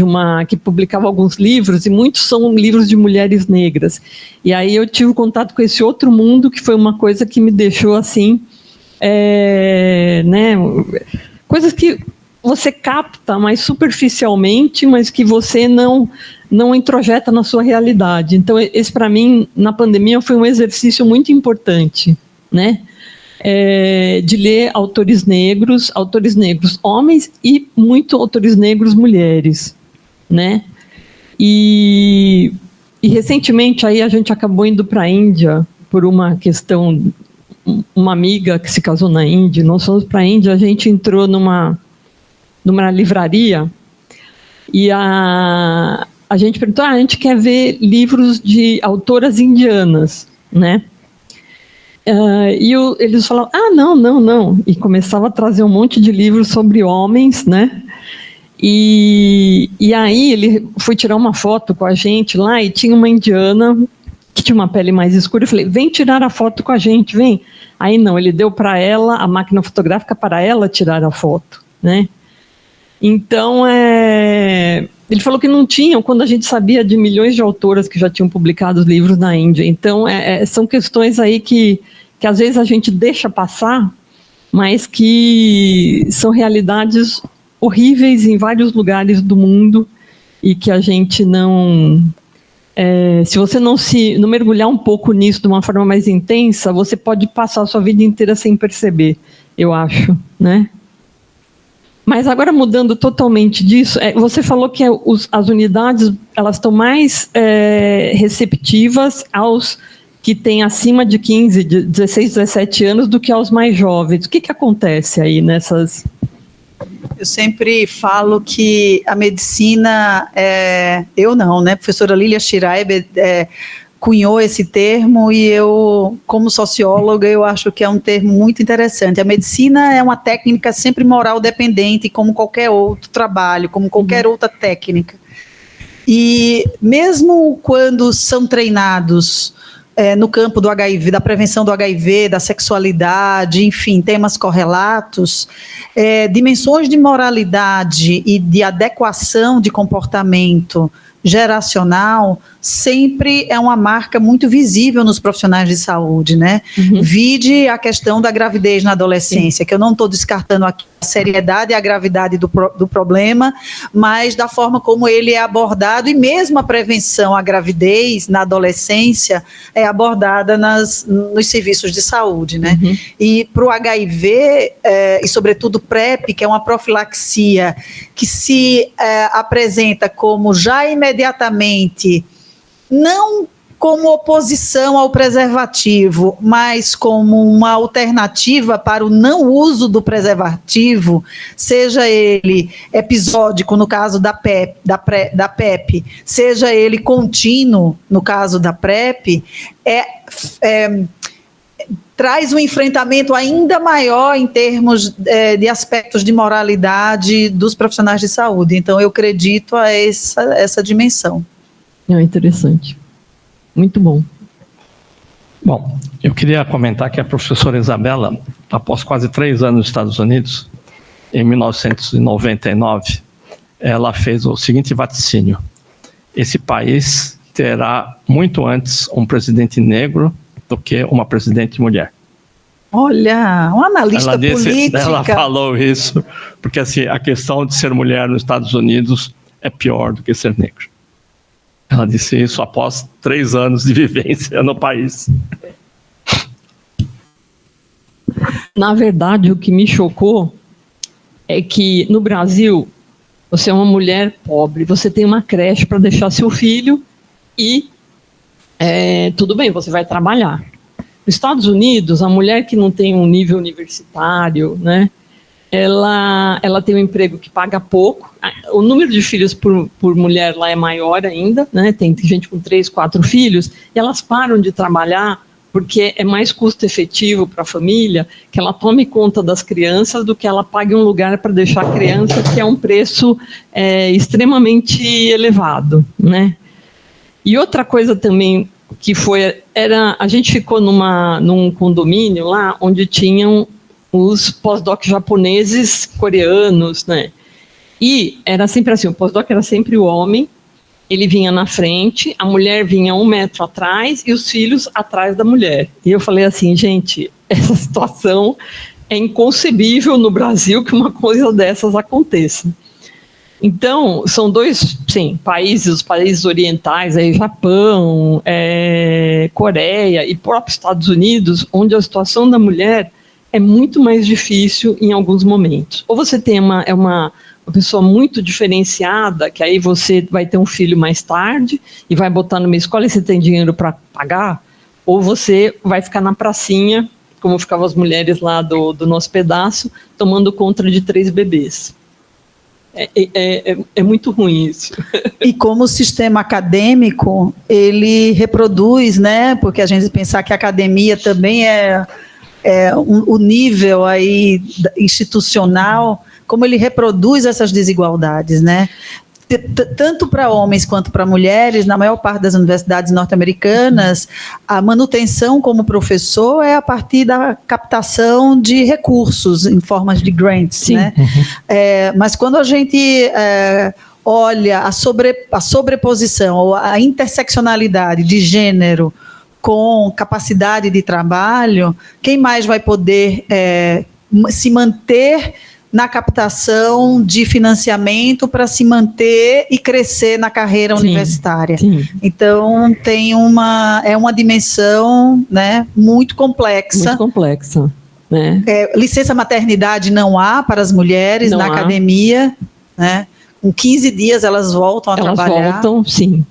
que publicava alguns livros, e muitos são livros de mulheres negras. E aí eu tive contato com esse outro mundo, que foi uma coisa que me deixou assim, né, coisas que você capta mais superficialmente, mas que você não introjeta na sua realidade. Então, esse, para mim, na pandemia, foi um exercício muito importante, né? De ler autores negros homens e muito autores negros mulheres, né? E recentemente aí a gente acabou indo para a Índia por uma questão, uma amiga que se casou na Índia, nós fomos para a Índia, a gente entrou numa livraria e a gente perguntou, a gente quer ver livros de autoras indianas, né? Eles falavam, não. E começava a trazer um monte de livros sobre homens, né? E aí ele foi tirar uma foto com a gente lá e tinha uma indiana que tinha uma pele mais escura. Eu falei, vem tirar a foto com a gente, vem. Aí não, ele deu para ela a máquina fotográfica para ela tirar a foto, né? Então, ele falou que não tinham, quando a gente sabia de milhões de autoras que já tinham publicado os livros na Índia. Então, são questões aí que às vezes a gente deixa passar, mas que são realidades horríveis em vários lugares do mundo e que a gente não... se você não mergulhar um pouco nisso de uma forma mais intensa, você pode passar a sua vida inteira sem perceber, eu acho, né? Mas agora, mudando totalmente disso, você falou que as unidades elas estão mais receptivas aos que têm acima de 15, de 16, 17 anos do que aos mais jovens. O que acontece aí nessas... Eu sempre falo que a medicina, eu não, né? A professora Lília Schreiber cunhou esse termo e eu, como socióloga, eu acho que é um termo muito interessante. A medicina é uma técnica sempre moral dependente, como qualquer outro trabalho, como qualquer outra técnica. E mesmo quando são treinados no campo do HIV, da prevenção do HIV, da sexualidade, enfim, temas correlatos, dimensões de moralidade e de adequação de comportamento geracional sempre é uma marca muito visível nos profissionais de saúde, né? Vide a questão da gravidez na adolescência, que eu não estou descartando aqui a seriedade e a gravidade do problema, mas da forma como ele é abordado, e mesmo a prevenção à gravidez na adolescência é abordada nos serviços de saúde, né? E para o HIV, e sobretudo PrEP, que é uma profilaxia que se apresenta como já imediatamente, não como oposição ao preservativo, mas como uma alternativa para o não uso do preservativo, seja ele episódico, no caso da PEP, seja ele contínuo, no caso da PrEP, traz um enfrentamento ainda maior em termos de aspectos de moralidade dos profissionais de saúde. Então, eu acredito a essa dimensão. Interessante. Muito bom. Bom, eu queria comentar que a professora Isabela, após quase 3 anos nos Estados Unidos, em 1999, ela fez o seguinte vaticínio: esse país terá muito antes um presidente negro do que uma presidente mulher. Olha, um analista política. Ela falou isso, porque assim, a questão de ser mulher nos Estados Unidos é pior do que ser negro. Ela disse isso após 3 anos de vivência no país. Na verdade, o que me chocou é que no Brasil, você é uma mulher pobre, você tem uma creche para deixar seu filho e tudo bem, você vai trabalhar. Nos Estados Unidos, a mulher que não tem um nível universitário, né, ela tem um emprego que paga pouco. O número de filhos por mulher lá é maior ainda, né, tem gente com 3, 4 filhos, e elas param de trabalhar porque é mais custo efetivo para a família que ela tome conta das crianças do que ela pague um lugar para deixar a criança, que é um preço extremamente elevado, né? E outra coisa também que a gente ficou num condomínio lá onde tinham os pós-doc japoneses, coreanos, né? E era sempre assim, o pós-doc era sempre o homem, ele vinha na frente, a mulher vinha 1 metro atrás e os filhos atrás da mulher. E eu falei assim, gente, essa situação é inconcebível no Brasil que uma coisa dessas aconteça. Então, são 2, sim, países, os países orientais, Japão, Coreia e próprio Estados Unidos, onde a situação da mulher é muito mais difícil em alguns momentos. Ou você tem uma pessoa muito diferenciada, que aí você vai ter um filho mais tarde e vai botar numa escola e você tem dinheiro para pagar, ou você vai ficar na pracinha, como ficavam as mulheres lá do nosso pedaço, tomando conta de 3 bebês. É muito ruim isso. E como o sistema acadêmico, ele reproduz, né? Porque a gente pensar que a academia também o nível aí institucional, como ele reproduz essas desigualdades, né? Tanto para homens quanto para mulheres, na maior parte das universidades norte-americanas, a manutenção como professor é a partir da captação de recursos em formas de grants, sim, né? Mas quando a gente olha a sobreposição ou a interseccionalidade de gênero com capacidade de trabalho, quem mais vai poder se manter na captação de financiamento para se manter e crescer na carreira universitária. Sim. Então, tem uma dimensão, né, muito complexa. Muito complexa. Né? Licença maternidade não há para as mulheres na academia. Né? Com 15 dias elas voltam a trabalhar. Elas voltam, sim.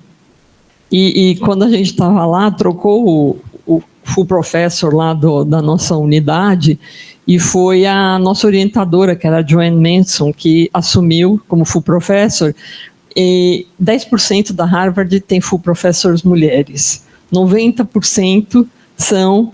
E quando a gente estava lá, trocou o full professor lá da nossa unidade, e foi a nossa orientadora, que era a Joanne Manson, que assumiu como full professor. E 10% da Harvard tem full professors mulheres, 90% são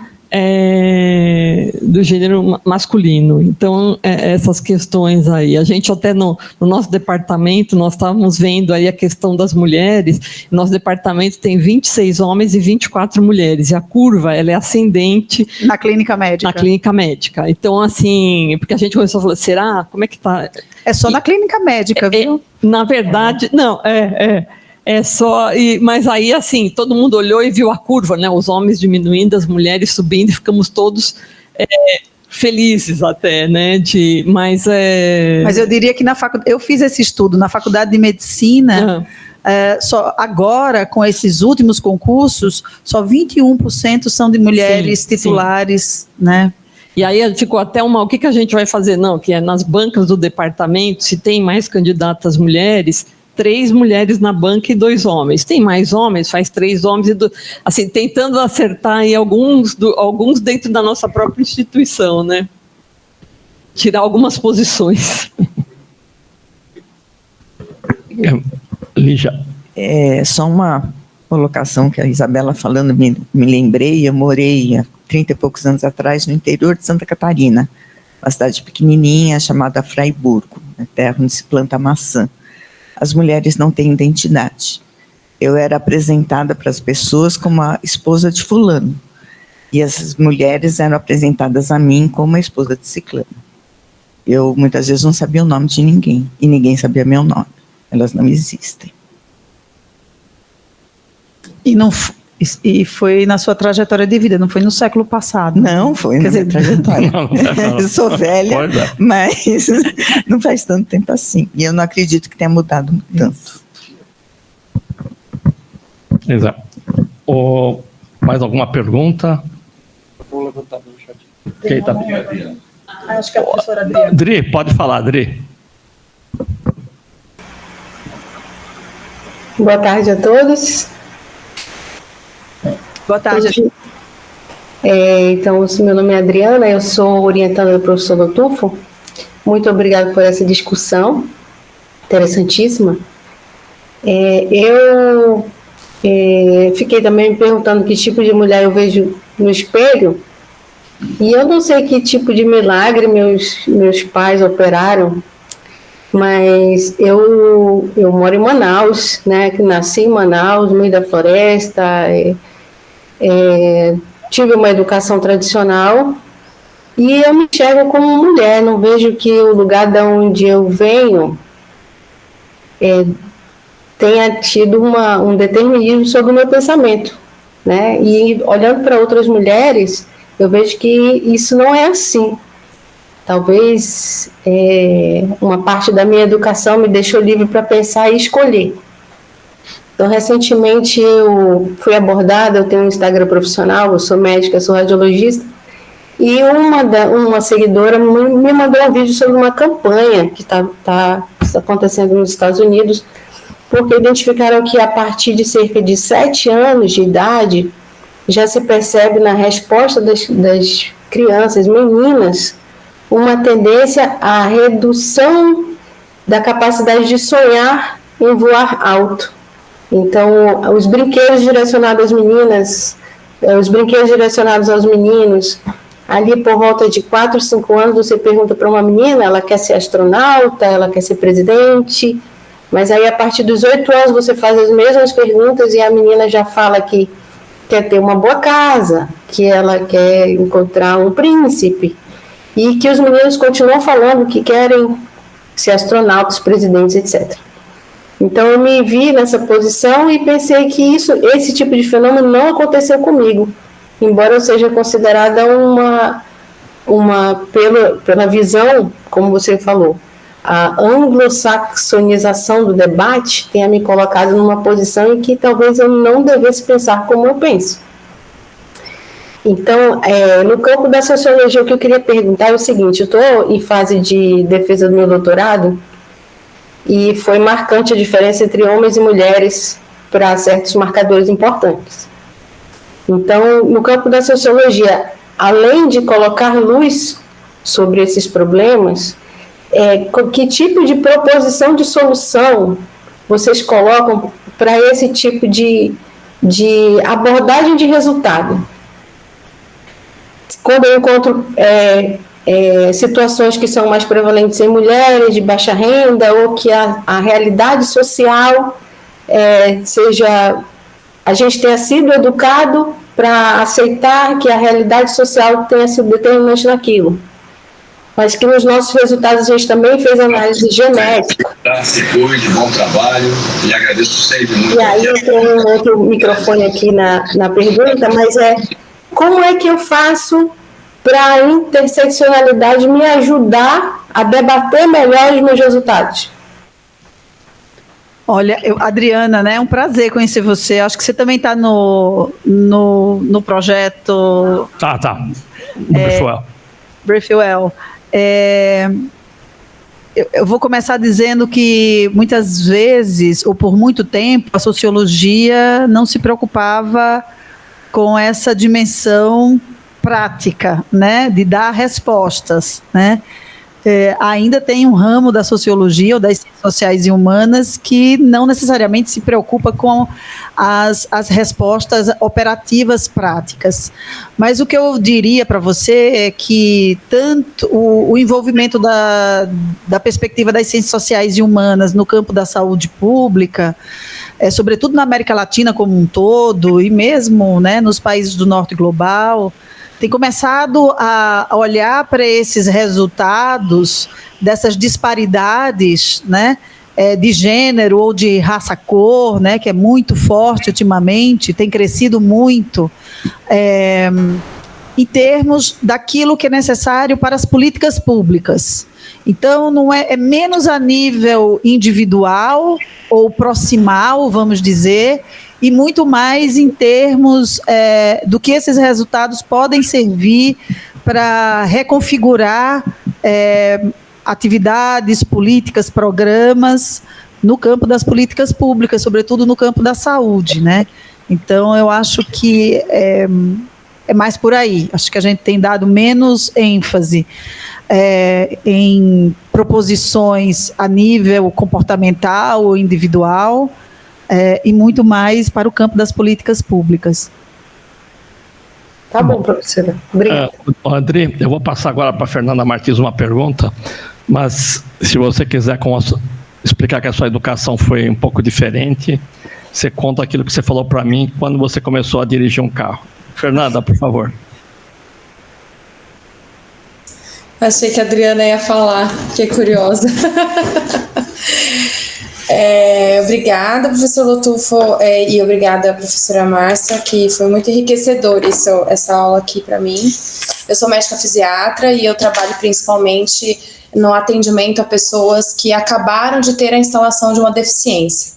do gênero masculino. Então, essas questões aí, a gente até no nosso departamento, nós estávamos vendo aí a questão das mulheres, nosso departamento tem 26 homens e 24 mulheres, e a curva, ela é ascendente. Na clínica médica. Na clínica médica. Então, assim, porque a gente começou a falar, será? Como é que tá? É só na clínica médica, viu? Na verdade, não, mas aí, assim, todo mundo olhou e viu a curva, né? Os homens diminuindo, as mulheres subindo, e ficamos todos felizes até, né? Mas eu diria que eu fiz esse estudo na Faculdade de Medicina, só agora, com esses últimos concursos, só 21% são de mulheres titulares, né? E aí ficou até o que a gente vai fazer? Não, que nas bancas do departamento, se tem mais candidatas mulheres, 3 mulheres na banca e 2 homens. Tem mais homens, faz 3 homens, assim, tentando acertar em alguns dentro da nossa própria instituição, né? Tirar algumas posições. Lígia. Só uma colocação que a Isabela falando, me lembrei, eu morei há 30 e poucos anos atrás no interior de Santa Catarina, uma cidade pequenininha chamada Fraiburgo, na terra onde se planta maçã. As mulheres não têm identidade. Eu era apresentada para as pessoas como a esposa de fulano, e as mulheres eram apresentadas a mim como a esposa de ciclano. Eu muitas vezes não sabia o nome de ninguém, e ninguém sabia meu nome. Elas não existem. E foi na sua trajetória de vida, não foi no século passado. Não, foi na minha trajetória. Eu sou velha, Pois é. mas não faz tanto tempo assim. E eu não acredito que tenha mudado tanto. Exato. Mais alguma pergunta? Vou levantar no chat. Quem tá... Acho que é a professora Adriana. Dri, pode falar, Dri. Boa tarde a todos. Boa tarde. Então, meu nome é Adriana, eu sou orientanda do professor Lotufo. Muito obrigada por essa discussão interessantíssima. Eu fiquei também me perguntando que tipo de mulher eu vejo no espelho, e eu não sei que tipo de milagre meus pais operaram, mas eu moro em Manaus, né, que nasci em Manaus, no meio da floresta, tive uma educação tradicional e eu me enxergo como mulher, não vejo que o lugar de onde eu venho tenha tido um determinismo sobre o meu pensamento, né? E olhando para outras mulheres, eu vejo que isso não é assim. Talvez uma parte da minha educação me deixou livre para pensar e escolher. Então, recentemente eu fui abordada, eu tenho um Instagram profissional, eu sou médica, sou radiologista, e uma seguidora me mandou um vídeo sobre uma campanha que está acontecendo nos Estados Unidos, porque identificaram que a partir de cerca de 7 anos de idade, já se percebe na resposta das crianças, meninas, uma tendência à redução da capacidade de sonhar em voar alto. Então, os brinquedos direcionados às meninas, os brinquedos direcionados aos meninos, ali por volta de 4, 5 anos, você pergunta para uma menina, ela quer ser astronauta, ela quer ser presidente, mas aí a partir dos 8 anos você faz as mesmas perguntas e a menina já fala que quer ter uma boa casa, que ela quer encontrar um príncipe, e que os meninos continuam falando que querem ser astronautas, presidentes, etc. Então eu me vi nessa posição e pensei que esse tipo de fenômeno não aconteceu comigo, embora eu seja considerada pela visão, como você falou, a anglo-saxonização do debate tenha me colocado numa posição em que talvez eu não devesse pensar como eu penso. Então, no campo da sociologia, o que eu queria perguntar é o seguinte: eu estou em fase de defesa do meu doutorado e foi marcante a diferença entre homens e mulheres para certos marcadores importantes. Então, no campo da sociologia, além de colocar luz sobre esses problemas, que tipo de proposição de solução vocês colocam para esse tipo de abordagem de resultado? Quando eu encontro situações que são mais prevalentes em mulheres de baixa renda, ou que a realidade social seja... A gente tenha sido educado para aceitar que a realidade social tenha sido determinante naquilo, mas que nos nossos resultados a gente também fez análise genética. Depois de bom trabalho, e agradeço sempre muito. E aí eu tenho um outro microfone aqui na pergunta, mas como é que eu faço para a interseccionalidade me ajudar a debater melhor os meus resultados? Olha, Adriana, né, é um prazer conhecer você. Acho que você também está no projeto... Tá. Briefwell. Briefwell. Eu vou começar dizendo que muitas vezes, ou por muito tempo, a sociologia não se preocupava com essa dimensão prática, né, de dar respostas, né? Ainda tem um ramo da sociologia ou das ciências sociais e humanas que não necessariamente se preocupa com as respostas operativas práticas. Mas o que eu diria para você é que tanto o envolvimento da perspectiva das ciências sociais e humanas no campo da saúde pública, sobretudo na América Latina como um todo, e mesmo, né, nos países do norte global, tem começado a olhar para esses resultados, dessas disparidades, né, de gênero ou de raça-cor, né, que é muito forte ultimamente, tem crescido muito, em termos daquilo que é necessário para as políticas públicas. Então, não é menos a nível individual ou proximal, vamos dizer, e muito mais em termos do que esses resultados podem servir para reconfigurar atividades, políticas, programas no campo das políticas públicas, sobretudo no campo da saúde, né? Então, eu acho que é mais por aí. Acho que a gente tem dado menos ênfase em proposições a nível comportamental ou individual, e muito mais para o campo das políticas públicas. Tá bom, professora. Obrigada. André, eu vou passar agora para a Fernanda Martins uma pergunta, mas se você quiser explicar que a sua educação foi um pouco diferente, você conta aquilo que você falou para mim quando você começou a dirigir um carro. Fernanda, por favor. Achei que a Adriana ia falar, fiquei curiosa. Obrigada, professor Lotufo, e obrigada, professora Márcia, que foi muito enriquecedor essa aula aqui para mim. Eu sou médica fisiatra e eu trabalho principalmente no atendimento a pessoas que acabaram de ter a instalação de uma deficiência,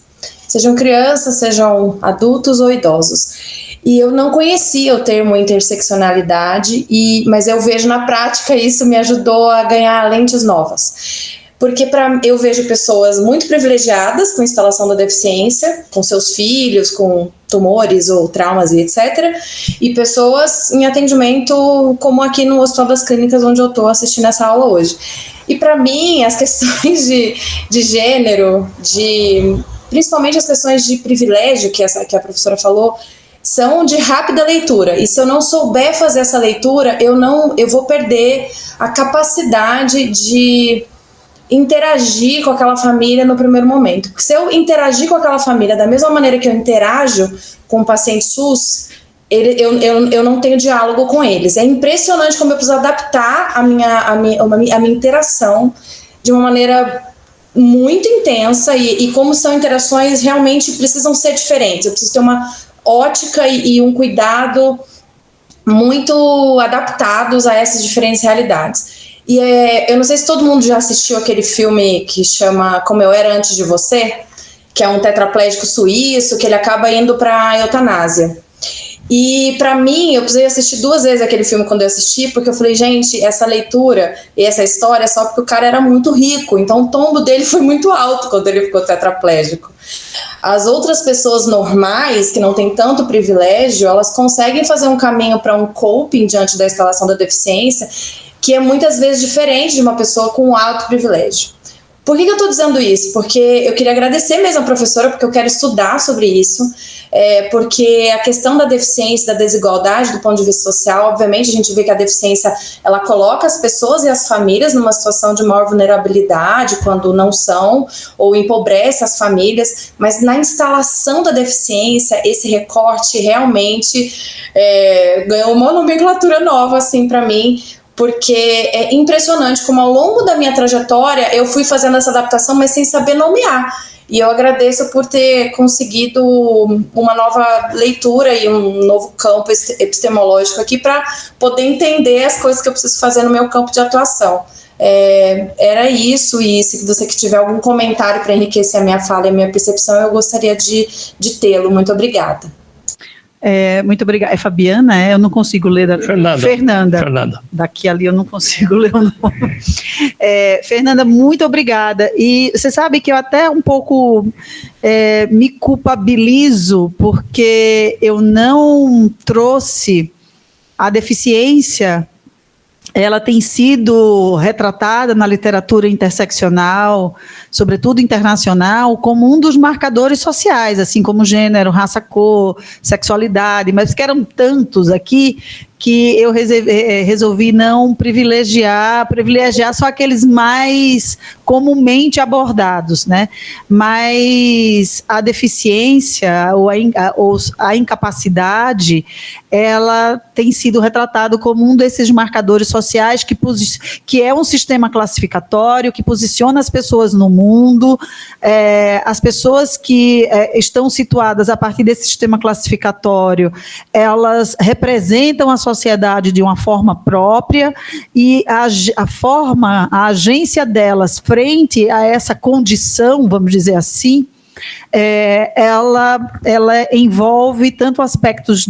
sejam crianças, sejam adultos ou idosos. E eu não conhecia o termo interseccionalidade, mas eu vejo na prática isso me ajudou a ganhar lentes novas. Porque eu vejo pessoas muito privilegiadas com instalação da deficiência, com seus filhos, com tumores ou traumas e etc. E pessoas em atendimento, como aqui no Hospital das Clínicas, onde eu estou assistindo essa aula hoje. E para mim, as questões de gênero, principalmente as questões de privilégio, que a professora falou, são de rápida leitura, e se eu não souber fazer essa leitura, eu vou perder a capacidade de interagir com aquela família no primeiro momento. Porque se eu interagir com aquela família da mesma maneira que eu interajo com o paciente SUS, eu não tenho diálogo com eles. É impressionante como eu preciso adaptar a minha interação de uma maneira muito intensa, e como são interações realmente precisam ser diferentes. Eu preciso ter uma ótica e um cuidado muito adaptados a essas diferentes realidades. E eu não sei se todo mundo já assistiu aquele filme que chama Como Eu Era Antes de Você, que é um tetraplégico suíço, que ele acaba indo para a eutanásia. E para mim, eu precisei assistir 2 vezes aquele filme quando eu assisti, porque eu falei, gente, essa leitura e essa história é só porque o cara era muito rico, então o tombo dele foi muito alto quando ele ficou tetraplégico. As outras pessoas normais, que não têm tanto privilégio, elas conseguem fazer um caminho para um coping diante da instalação da deficiência, que é muitas vezes diferente de uma pessoa com alto privilégio. Por que eu estou dizendo isso? Porque eu queria agradecer mesmo a professora, porque eu quero estudar sobre isso, porque a questão da deficiência, da desigualdade do ponto de vista social, obviamente a gente vê que a deficiência, ela coloca as pessoas e as famílias numa situação de maior vulnerabilidade quando não são, ou empobrece as famílias, mas na instalação da deficiência, esse recorte realmente ganhou uma nomenclatura nova, assim, para mim, porque é impressionante como ao longo da minha trajetória eu fui fazendo essa adaptação, mas sem saber nomear. E eu agradeço por ter conseguido uma nova leitura e um novo campo epistemológico aqui para poder entender as coisas que eu preciso fazer no meu campo de atuação. Era isso, e se você tiver algum comentário para enriquecer a minha fala e a minha percepção, eu gostaria de tê-lo. Muito obrigada. Muito obrigada. É Fabiana? Eu não consigo ler. Fernanda. Daqui ali eu não consigo ler o nome. Fernanda, muito obrigada. E você sabe que eu até um pouco me culpabilizo porque eu não trouxe a deficiência. Ela tem sido retratada na literatura interseccional, sobretudo internacional, como um dos marcadores sociais, assim como gênero, raça, cor, sexualidade, mas que eram tantos aqui que eu resolvi não privilegiar só aqueles mais comumente abordados, né? Mas a deficiência ou a incapacidade, ela tem sido retratada como um desses marcadores sociais que é um sistema classificatório que posiciona as pessoas no mundo. As pessoas que estão situadas a partir desse sistema classificatório, elas representam a sociedade de uma forma própria, e a agência delas frente a essa condição, vamos dizer assim, ela envolve tanto aspectos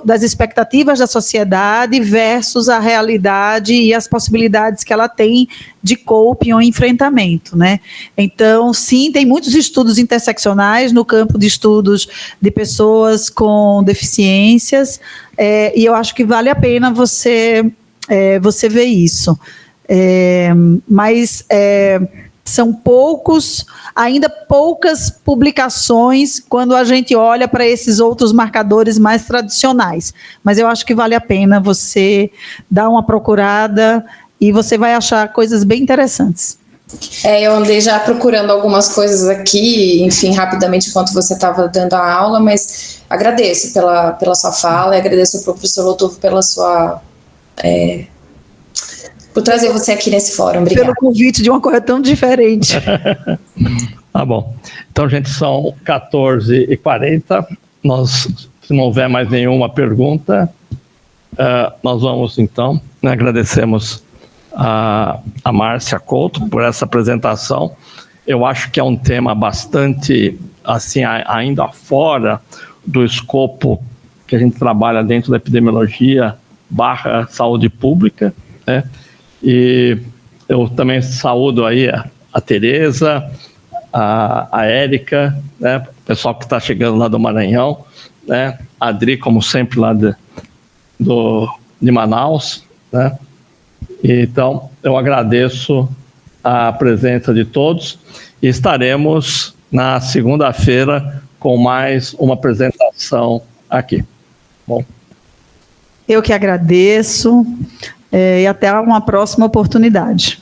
das expectativas da sociedade versus a realidade e as possibilidades que ela tem de coping ou enfrentamento, né? Então, sim, tem muitos estudos interseccionais no campo de estudos de pessoas com deficiências, e eu acho que vale a pena você ver isso. Mas são ainda poucas publicações quando a gente olha para esses outros marcadores mais tradicionais. Mas eu acho que vale a pena você dar uma procurada e você vai achar coisas bem interessantes. Eu andei já procurando algumas coisas aqui, enfim, rapidamente enquanto você estava dando a aula, mas agradeço pela sua fala e agradeço ao professor Lotufo pela sua... por trazer você aqui nesse fórum. Obrigada. Pelo convite de uma coisa tão diferente. Tá bom. Então, gente, são 14h40. Se não houver mais nenhuma pergunta, nós vamos, então, agradecemos a Márcia Couto por essa apresentação. Eu acho que é um tema bastante, assim, ainda fora do escopo que a gente trabalha dentro da epidemiologia / saúde pública, né? E eu também saúdo aí a Tereza, a Érica, né, o pessoal que está chegando lá do Maranhão, né, a Adri, como sempre, lá de Manaus, né. Então, eu agradeço a presença de todos e estaremos na segunda-feira com mais uma apresentação aqui. Bom. Eu que agradeço, e até uma próxima oportunidade.